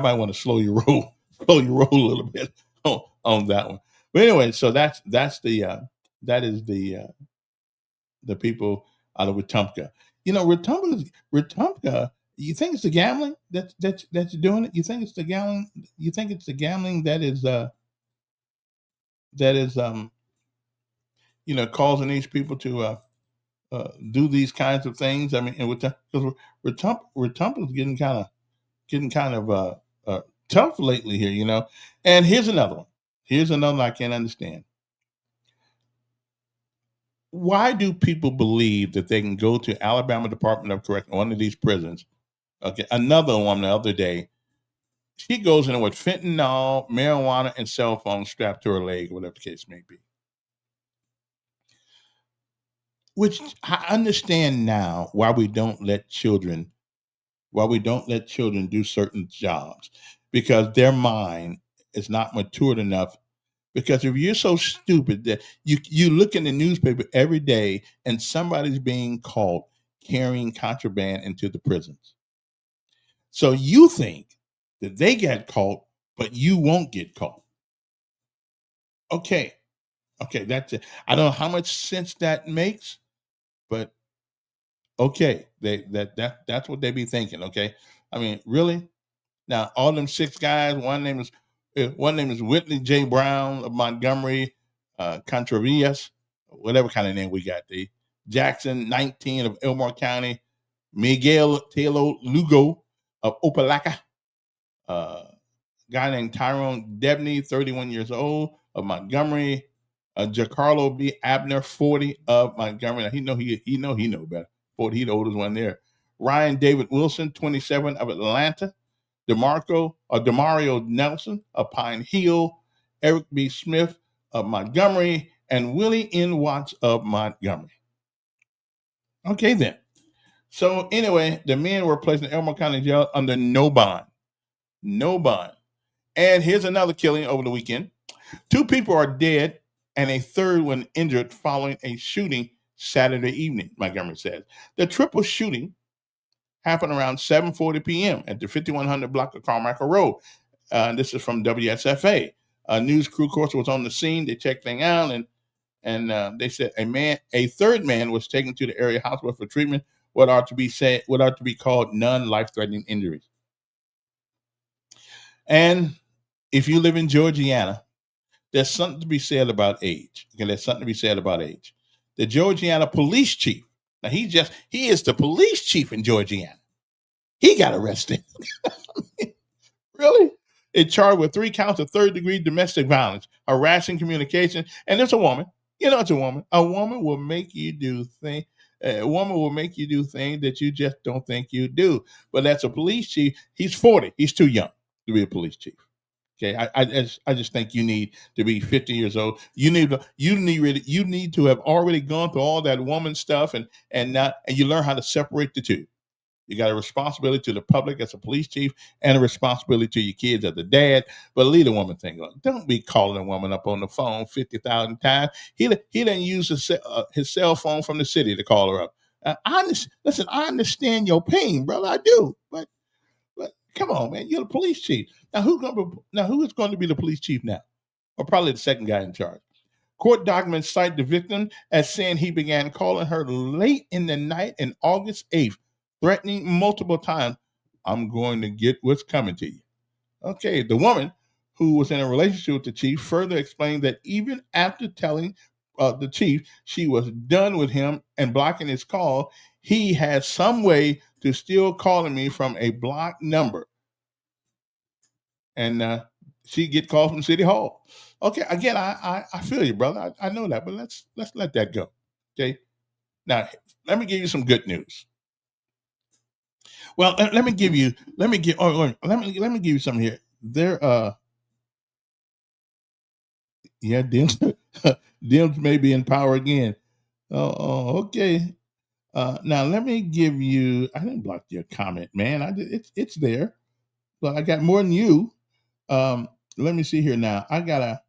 might want to slow your roll, slow your roll a little bit on that one. But anyway, so that is the people out of Wetumpka. Wetumpka. You think it's the gambling that's doing it? You think it's the gambling? You think it's the gambling that is causing these people to do these kinds of things? I mean, and because Wetumpka is getting kind of tough lately here, And here's another one. Here's another one I can't understand. Why do people believe that they can go to Alabama Department of Correction, one of these prisons? Okay, another one the other day. She goes in with fentanyl, marijuana, and cell phone strapped to her leg, whatever the case may be. Which I understand now why we don't let children do certain jobs, because their mind is not matured enough. Because if you're so stupid that you look in the newspaper every day and somebody's being caught carrying contraband into the prisons. So you think that they got caught, but you won't get caught. Okay, that's it. I don't know how much sense that makes, but okay, that's what they be thinking. Okay, I mean, really? Now, all them 6 guys, one name is Whitley J. Brown of Montgomery, Contreras, whatever kind of name we got. The Jackson, 19 of Elmore County, Miguel Taylor Lugo of Opelika, guy named Tyrone Debney, 31 years old of Montgomery, Giancarlo B. Abner, 40 of Montgomery. Now, he know better. 40, he the oldest one there. Ryan David Wilson, 27 of Atlanta. Demario Nelson of Pine Hill, Eric B. Smith of Montgomery, and Willie N. Watts of Montgomery. Okay, then. So anyway, the men were placed in Elmore County Jail under no bond. No bond. And here's another killing over the weekend. 2 people are dead and a third one injured following a shooting Saturday evening, Montgomery says. The triple shooting happened around 7:40 p.m. at the 5100 block of Carmichael Road. This is from WSFA. A news crew, of course, was on the scene. They checked things out, and they said a third man was taken to the area hospital for treatment. What are to be called non-life-threatening injuries. And if you live in Georgiana, there's something to be said about age. Okay, there's something to be said about age. The Georgiana police chief. Now he is the police chief in Georgiana. He got arrested. Really? It's charged with 3 counts of third-degree domestic violence, harassing communication, and it's a woman. It's a woman. A woman will make you do things. A woman will make you do things that you just don't think you do. But that's a police chief. He's 40. He's too young to be a police chief. Okay, I just think you need to be 50 years old. You need to have already gone through all that woman stuff, and you learn how to separate the two. You got a responsibility to the public as a police chief and a responsibility to your kids as a dad. But leave the woman thing alone. Don't be calling a woman up on the phone 50,000 times. He didn't use his cell phone from the city to call her up. Listen, I understand your pain, brother. I do. But come on, man. You're the police chief. Now who is going to be the police chief now? Or probably the second guy in charge. Court documents cite the victim as saying he began calling her late in the night on August 8th, threatening multiple times, "I'm going to get what's coming to you." Okay, the woman who was in a relationship with the chief further explained that even after telling the chief she was done with him and blocking his call, he had some way to still calling me from a blocked number. And She'd get called from City Hall. Okay, again, I feel you, brother. I know that, but let's let that go. Okay. Now, let me give you some good news. Well, let me give you let me give oh, let me give you something here. There yeah, Dims Dims may be in power again. Okay. Now let me give you. I didn't block your comment, man. I did. It's there, but I got more than you. Let me see here now. I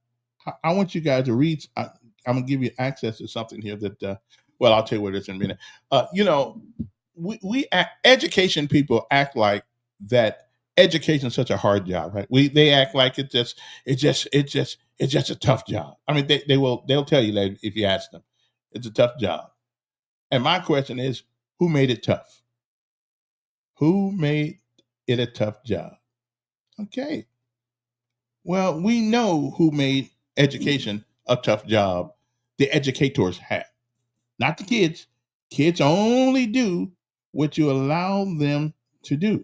want you guys to read. I'm gonna give you access to something here that. Well, I'll tell you what it is in a minute. You know, education people act like that. Education is such a hard job, right? They act like it's just a tough job. I mean, they'll tell you that if you ask them, it's a tough job. And my question is, who made it tough? Who made it a tough job? Okay. Well, we know who made education a tough job. The educators have, not the kids. Kids only do what you allow them to do.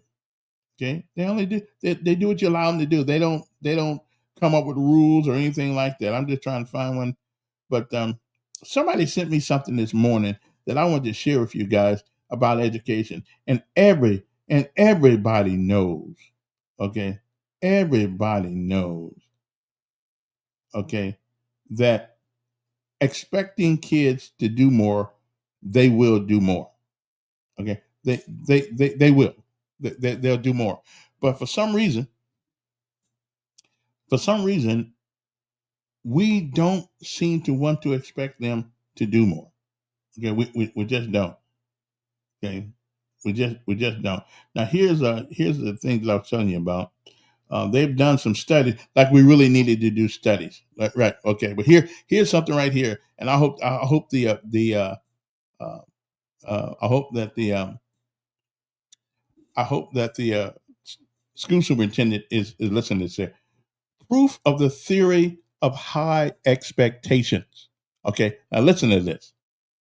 Okay, they only do they do what you allow them to do. They don't come up with rules or anything like that. I'm just trying to find one. But somebody sent me something this morning that I wanted to share with you guys about education, and everybody knows. Okay, everybody knows. Okay, that expecting kids to do more, they will do more. Okay, they will. They'll do more. But for some reason, we don't seem to want to expect them to do more. Okay, we just don't. Okay, we just don't. Now here's the thing that I was telling you about. They've done some studies, like we really needed to do studies. Right? Okay, but here's something right here, and I hope uh, I hope that the school superintendent is listening to this here. Proof of the theory of high expectations. Okay, now listen to this.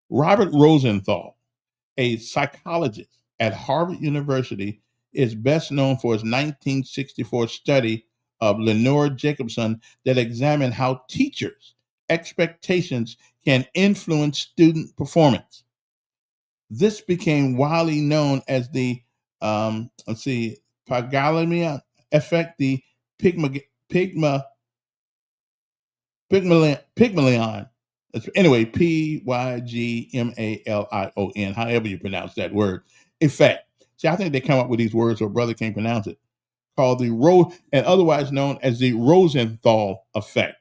Robert Rosenthal, a psychologist at Harvard University, is best known for his 1964 study of Lenore Jacobson that examined how teachers' expectations can influence student performance. This became widely known as the Pygmalion effect, the Pygma, Pygma, Pygmalion. Anyway, Pygmalion, however you pronounce that word, effect. See, I think they come up with these words so brother can't pronounce it. Called and otherwise known as the Rosenthal effect.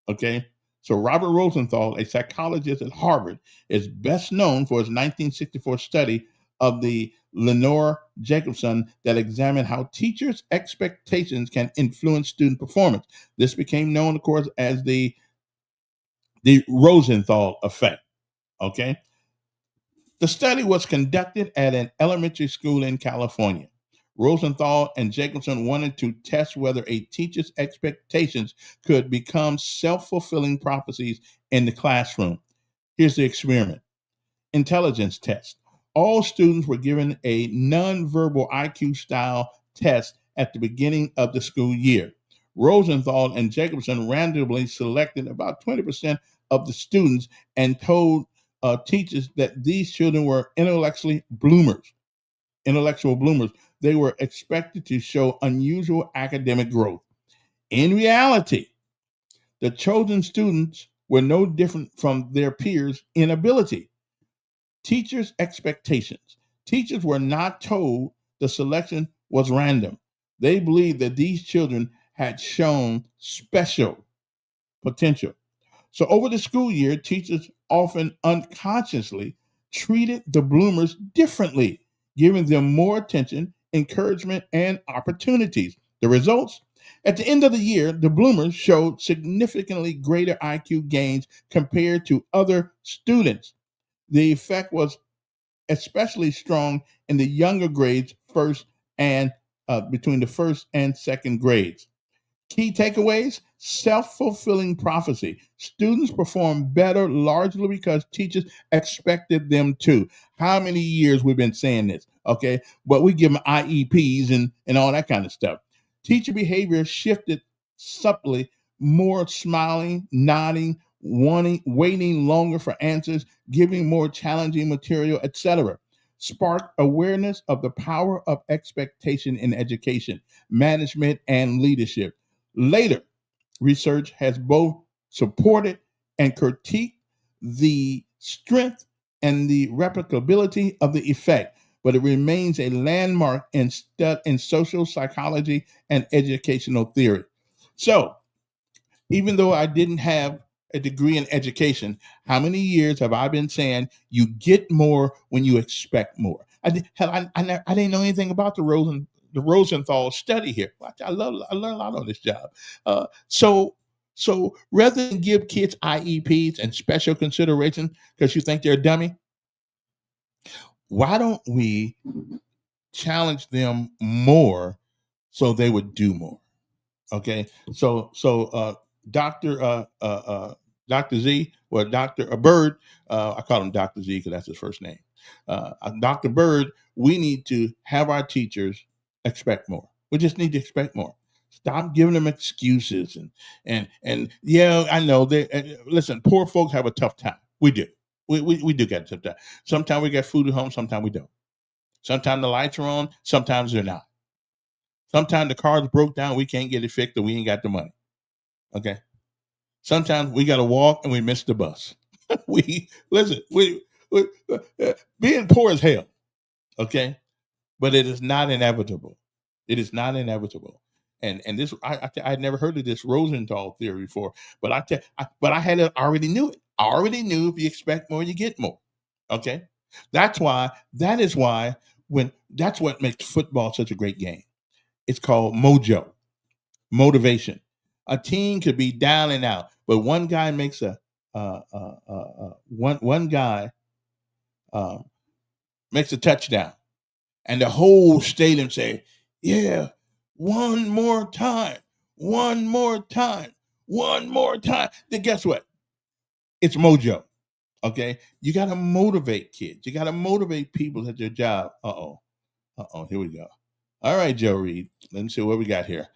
Okay. So Robert Rosenthal, a psychologist at Harvard, is best known for his 1964 study of the Lenore Jacobson that examined how teachers' expectations can influence student performance. This became known, of course, as the Rosenthal effect. Okay. The study was conducted at an elementary school in California. Rosenthal and Jacobson wanted to test whether a teacher's expectations could become self-fulfilling prophecies in the classroom. Here's the experiment. Intelligence test. All students were given a nonverbal IQ style test at the beginning of the school year. Rosenthal and Jacobson randomly selected about 20% of the students and told teachers that these children were intellectual bloomers. They were expected to show unusual academic growth. In reality, the chosen students were no different from their peers in ability. Teachers' expectations. Teachers were not told the selection was random. They believed that these children had shown special potential. So over the school year, teachers often unconsciously treated the bloomers differently, giving them more attention, encouragement, and opportunities. The results? At the end of the year, the bloomers showed significantly greater IQ gains compared to other students. The effect was especially strong in the younger grades, first and between the first and second grades. Key takeaways: self fulfilling prophecy. Students perform better largely because teachers expected them to. How many years we've been saying this? Okay. But we give them IEPs and all that kind of stuff. Teacher behavior shifted subtly, more smiling, nodding, waiting longer for answers, giving more challenging material, etc. Spark awareness of the power of expectation in education, management, and leadership. Later, research has both supported and critiqued the strength and the replicability of the effect, but it remains a landmark in social psychology and educational theory. So, even though I didn't have a degree in education, how many years have I been saying you get more when you expect more? I didn't know anything about the Rosenthal study here. I learned a lot on this job. So rather than give kids IEPs and special consideration because you think they're a dummy, why don't we challenge them more so they would do more? Okay, so Doctor Doctor Z, or Doctor Bird, I call him Doctor Z because that's his first name. Doctor Bird, we need to have our teachers expect more. We just need to expect more. Stop giving them excuses and yeah, I know they listen. Poor folks have a tough time. We do. We do get a tough time. Sometimes we get food at home. Sometimes we don't. Sometimes the lights are on. Sometimes they're not. Sometimes the car's broke down, we can't get it fixed, or we ain't got the money. Okay. Sometimes we got to walk and we miss the bus. we listen. We being poor as hell. Okay, but it is not inevitable. It is not inevitable. And this I had never heard of this Rosenthal theory before, but I had already knew it. I already knew if you expect more, you get more. Okay, that is why when that's what makes football such a great game. It's called mojo, motivation. A team could be down and out, but one guy makes one guy makes a touchdown, and the whole stadium say, "Yeah, one more time, one more time, one more time." Then guess what? It's mojo. Okay, you got to motivate kids. You got to motivate people at their job. Here we go. All right, Joe Reed. Let me see what we got here.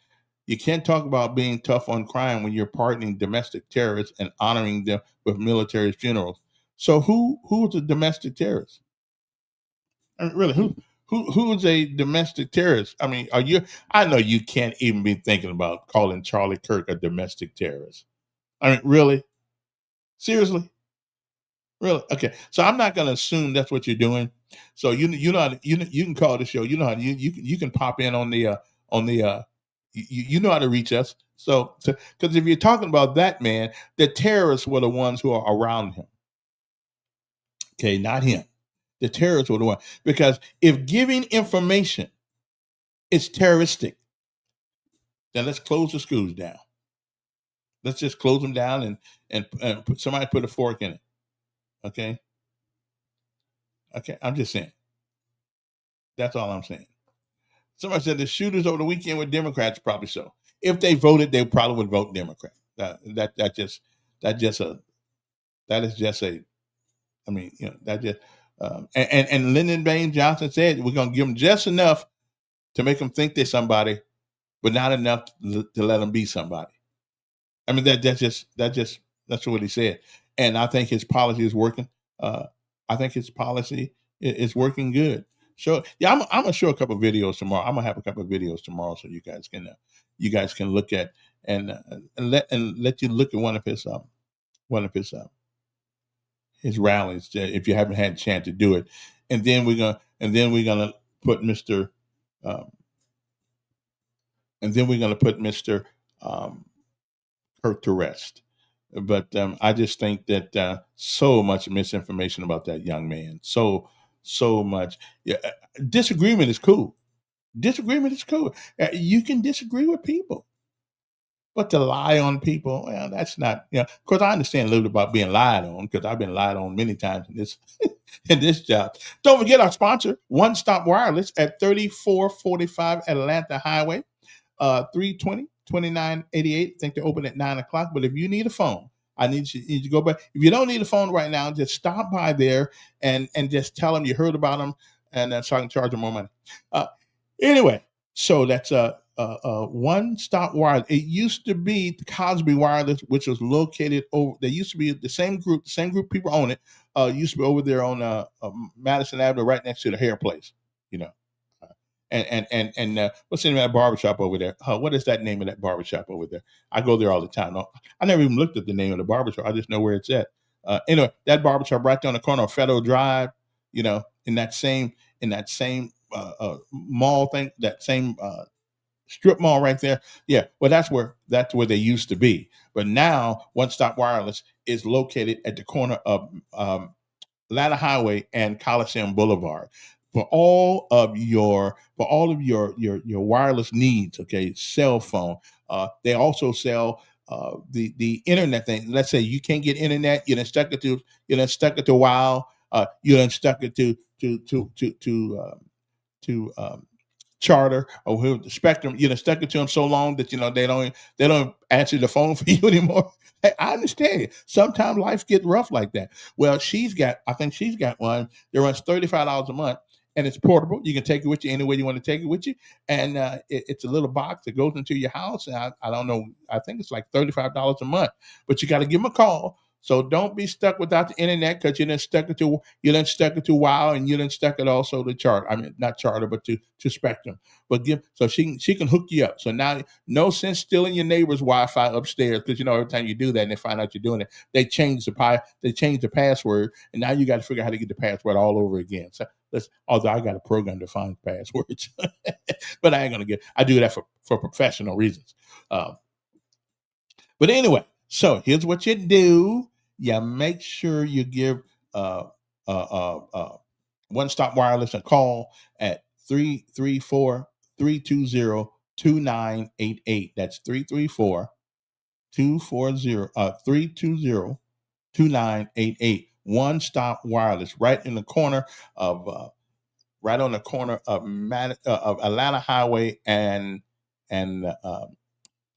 You can't talk about being tough on crime when you're pardoning domestic terrorists and honoring them with military funerals. So who's a domestic terrorist? I mean, really, who's a domestic terrorist? I mean, are you? I know you can't even be thinking about calling Charlie Kirk a domestic terrorist. I mean, really, seriously, really? Okay, so I'm not going to assume that's what you're doing. So you know how to, you can call the show. You know how to, you can pop in on the you know how to reach us. So because if you're talking about that man, the terrorists were the ones who are around him. Okay, not him. The terrorists were the one, because if giving information is terroristic, then let's close the schools down. Let's just close them down and somebody put a fork in it. Okay. Okay. I'm just saying. That's all I'm saying. Somebody said the shooters over the weekend were Democrats. Probably so. If they voted, they probably would vote Democrat. That is just a. I mean, that just. And Lyndon Baines Johnson said we're going to give them just enough to make them think they're somebody, but not enough to let them be somebody. I mean, that's what he said, and I think his policy is working. I think his policy is working good. So yeah, I'm gonna show a couple of videos tomorrow. I'm gonna have a couple of videos tomorrow so you guys can look at and let you look at his rallies if you haven't had a chance to do it, and then we're gonna put Mr. And then we're gonna put Mr. Kirk to rest. But I just think that so much misinformation about that young man. So much. Yeah, disagreement is cool. Disagreement is cool. You can disagree with people, but to lie on people, well, that's not. Of course, I understand a little bit about being lied on because I've been lied on many times in this in this job. Don't forget our sponsor, One Stop Wireless at 3445 Atlanta Highway. 320 2988. I think they open at 9 o'clock. But if you need a phone, I need you to go back. If you don't need a phone right now, just stop by there and just tell them you heard about them, and so I can charge them more money. Anyway, so that's One Stop Wireless. It used to be Cosby Wireless, which was located over. There used to be the same group. The same group of people own it. Used to be over there on Madison Avenue, right next to the hair place. You know. And what's the name of that barbershop over there? What is that name of that barbershop over there? I go there all the time. No, I never even looked at the name of the barbershop. I just know where it's at. Anyway, that barbershop right there on the corner of Federal Drive, you know, in that same mall thing, that same strip mall right there. Yeah, well, that's where they used to be. But now, One Stop Wireless is located at the corner of Atlanta Highway and Coliseum Boulevard. For all of your wireless needs, okay, cell phone. They also sell the internet thing. Let's say you can't get internet, you done stuck it to WoW, you done stuck it to Charter or who the Spectrum, stuck it to them so long that they don't answer the phone for you anymore. Hey, I understand it. Sometimes life get rough like that. Well, I think she's got one that runs $35 a month, and it's portable. You can take it with you anywhere you want to take it with you, and it's a little box that goes into your house. And I don't know. I think it's like $35 a month, but you got to give them a call. So don't be stuck without the internet because you done stuck it to WoW, and you done stuck it also to Charter. I mean, not Charter, but to Spectrum. But so she can hook you up. So now, no sense stealing your neighbor's Wi-Fi upstairs, because every time you do that and they find out you're doing it, they change the password, and now you got to figure out how to get the password all over again. So although I got a program to find passwords, but I do that for professional reasons. But anyway, so here's what you do. You make sure you give One Stop Wireless a call at 334-320-2988. That's 320-2988. One Stop Wireless, right on the corner of Atlanta Highway and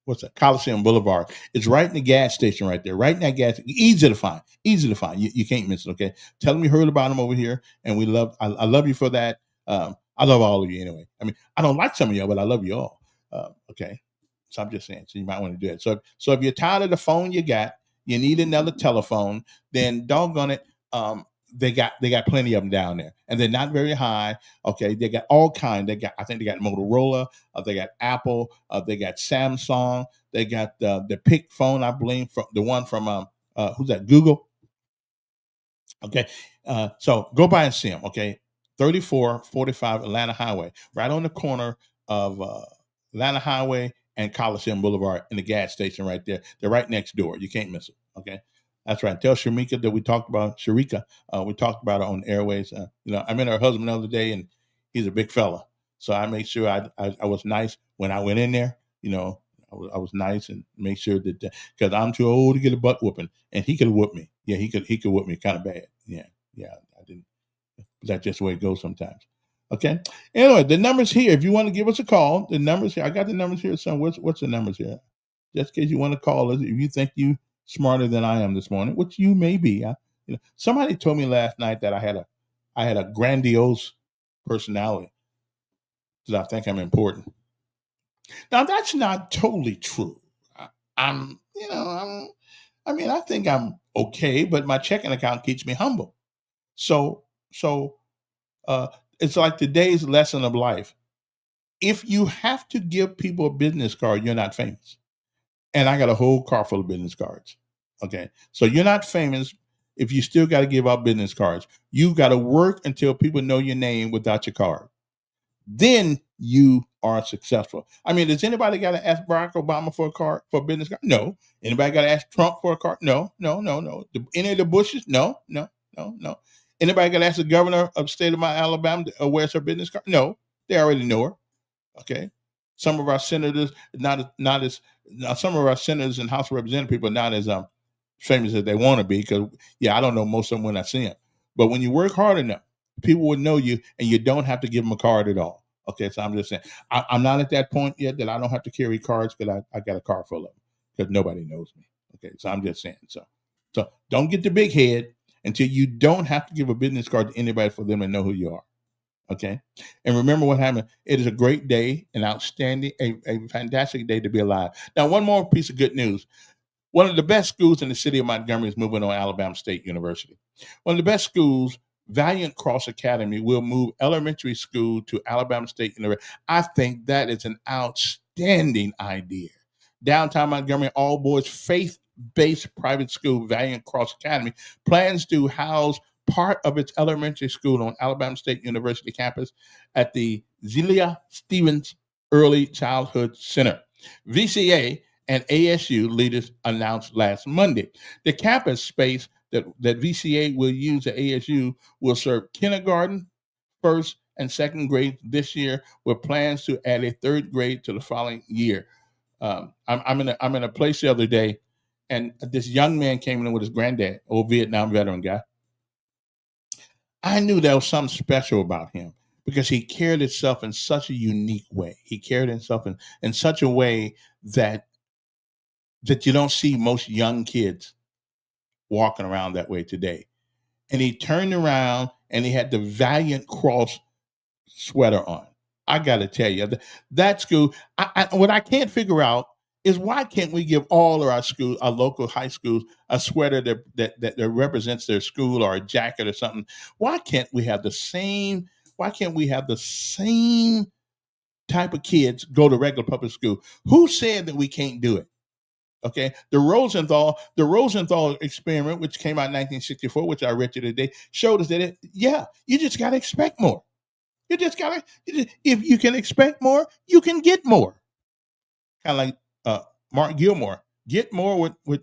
what's that? Coliseum Boulevard. It's right in the gas station right there. Right in that gas. Easy to find. Easy to find. You can't miss it. Okay. Tell them you heard about them over here, and I love you for that. I love all of you anyway. I mean, I don't like some of y'all, but I love you all. Okay. So I'm just saying. So you might want to do it. So if you're tired of the phone you got, you need another telephone, then doggone it. They got plenty of them down there, and they're not very high. Okay, they got all kind. I think they got Motorola. They got Apple. They got Samsung. They got the Pick phone, I believe, from the one from who's that? Google. Okay, so go by and see them. Okay, 3445 Atlanta Highway, right on the corner of Atlanta Highway and Coliseum Boulevard, in the gas station right there. They're right next door. You can't miss it. Okay. That's right. Tell Sharika that we talked about Sharika. We talked about it on airways. I met her husband the other day, and he's a big fella. So I made sure I was nice when I went in there. I was nice and make sure that because I'm too old to get a butt whooping, and he could whoop me. Yeah, he could whoop me kind of bad. Yeah. I didn't. That's just the way it goes sometimes. Okay. Anyway, the numbers here. If you want to give us a call, the numbers here. I got the numbers here. So what's the numbers here? Just in case you want to call us, if you think you smarter than I am this morning, which you may be. Somebody told me last night that I had a grandiose personality, that I think I'm important. Now that's not totally true. I think I'm okay, but my checking account keeps me humble. So it's like today's lesson of life. If you have to give people a business card, you're not famous. And I got a whole car full of business cards. Okay. So you're not famous if you still got to give out business cards. You got to work until people know your name without your card. Then you are successful. I mean, does anybody got to ask Barack Obama for a business card? No. Anybody got to ask Trump for a card? No. Any of the Bushes? No. Anybody got to ask the governor of the state of Alabama where's her business card? No. They already know her. Okay. Some of our senators some of our senators and House of Representative people are not as famous as they want to be, because I don't know most of them when I see them. But when you work hard enough, people will know you, and you don't have to give them a card at all. Okay, so I'm just saying I'm not at that point yet that I don't have to carry cards, because I got a car full of them, because nobody knows me. Okay, so I'm just saying so don't get the big head until you don't have to give a business card to anybody for them to know who you are. Okay. And remember what happened. It is a great day, an outstanding, a fantastic day to be alive. Now, one more piece of good news. One of the best schools in the city of Montgomery is moving on Alabama State University. One of the best schools, Valiant Cross Academy, will move elementary school to Alabama State University. I think that is an outstanding idea. Downtown Montgomery, all boys faith based private school, Valiant Cross Academy, plans to house part of its elementary school on Alabama State University campus at the Zelia Stevens Early Childhood Center. VCA and ASU leaders announced last Monday. The campus space that VCA will use at ASU will serve kindergarten, first, and second grade this year, with plans to add a third grade to the following year. I'm in a place the other day, and this young man came in with his granddad, old Vietnam veteran guy. I knew there was something special about him because he carried himself in such a unique way. He carried himself in such a way that you don't see most young kids walking around that way today. And he turned around and he had the Valiant Cross sweater on. I got to tell you, that school, what I can't figure out is why can't we give all of our schools, our local high schools, a sweater that represents their school or a jacket or something? Why can't we have the same? Why can't we have the same type of kids go to regular public school? Who said that we can't do it? Okay, the Rosenthal experiment, which came out in 1964, which I read to today, showed us that you just got to expect more. You just got to, if you can expect more, you can get more. Kind of like Mark Gilmore, get more with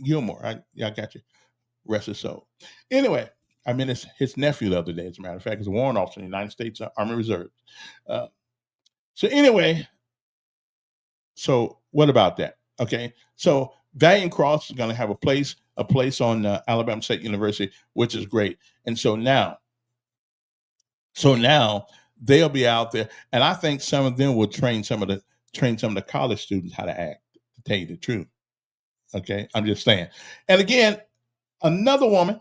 Gilmore. I got you. Rest his soul. Anyway, I mean his nephew the other day. As a matter of fact, he's a warrant officer in the United States Army Reserve. So anyway, so what about that? Okay, so Valiant Cross is going to have a place on Alabama State University, which is great. And so now they'll be out there, and I think some of them will train some of the college students how to act. To tell you the truth, okay, I'm just saying. And again, another woman.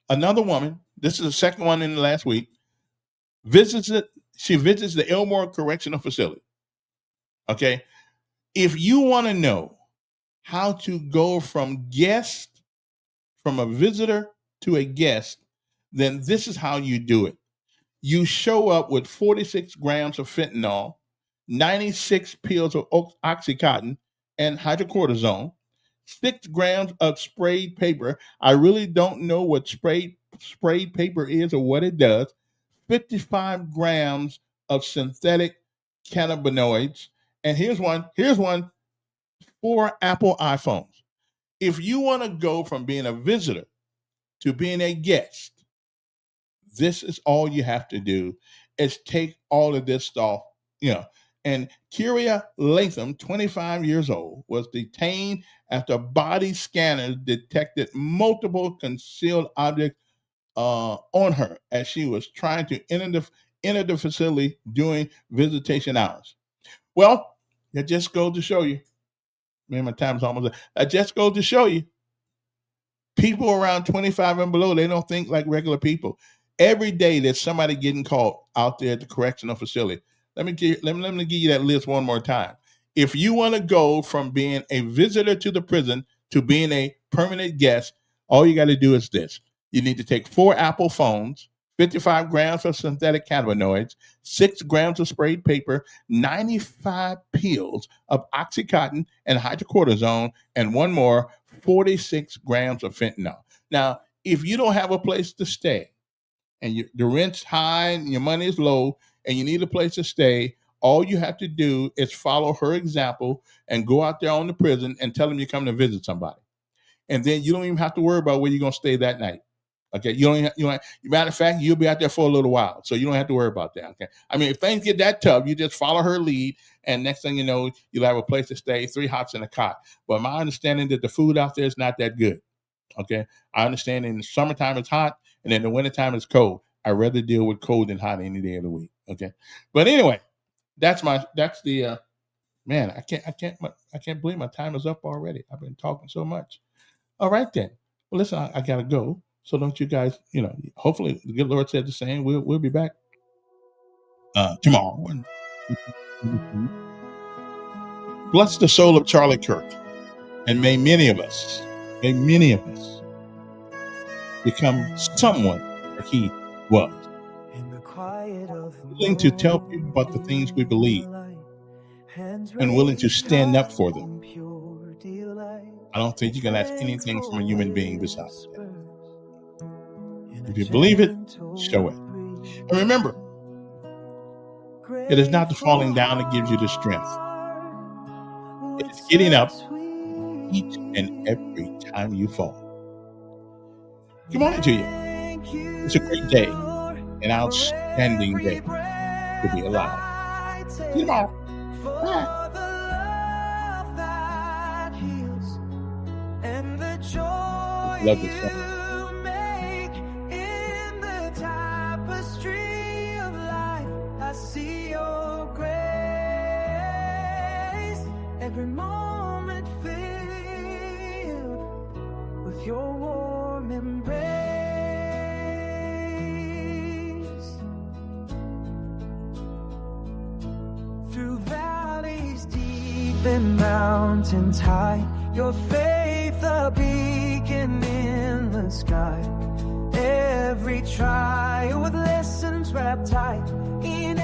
This is the second one in the last week. She visits the Elmore Correctional Facility. Okay, if you want to know how to go from a visitor to a guest, then this is how you do it. You show up with 46 grams of fentanyl, 96 pills of Oxycontin and hydrocortisone, 6 grams of sprayed paper. I really don't know what sprayed paper is or what it does. 55 grams of synthetic cannabinoids. And here's one, 4 Apple iPhones. If you want to go from being a visitor to being a guest, this is all you have to do is take all of this stuff, And Kyria Latham, 25 years old, was detained after body scanners detected multiple concealed objects on her as she was trying to enter the facility during visitation hours. Well, that just goes to show you. Man, my time's almost up. That just goes to show you. People around 25 and below, they don't think like regular people. Every day there's somebody getting caught out there at the correctional facility. Let me give you that list one more time. If you want to go from being a visitor to the prison to being a permanent guest, all you got to do is this. You need to take 4 Apple phones, 55 grams of synthetic cannabinoids, 6 grams of sprayed paper, 95 pills of Oxycontin and hydrocortisone, and one more, 46 grams of fentanyl. Now, if you don't have a place to stay and the rent's high and your money is low and you need a place to stay, all you have to do is follow her example and go out there on the prison and tell them you're coming to visit somebody. And then you don't even have to worry about where you're going to stay that night. Okay, matter of fact, you'll be out there for a little while, so you don't have to worry about that. Okay, I mean, if things get that tough, you just follow her lead, and next thing you know, you'll have a place to stay, 3 hots in a cot. But my understanding that the food out there is not that good. Okay, I understand in the summertime it's hot, and in the wintertime it's cold. I'd rather deal with cold than hot any day of the week. Okay, but anyway, that's the man. I can't believe my time is up already. I've been talking so much. All right then. Well, listen, I gotta go. So don't you guys, hopefully the good Lord said the same. We'll be back tomorrow. Bless the soul of Charlie Kirk, and may many of us become someone like he was, willing to tell people about the things we believe and willing to stand up for them. I don't think you can ask anything from a human being besides that. If you believe it, show it. And remember, it is not the falling down that gives you the strength. It's getting up each and every time you fall. Good morning to you. It's a great day, an outstanding day to be alive. See you tomorrow. Bye. Love this song. Every moment filled with your warm embrace. Through valleys deep and mountains high, your faith a beacon in the sky. Every trial with lessons wrapped tight in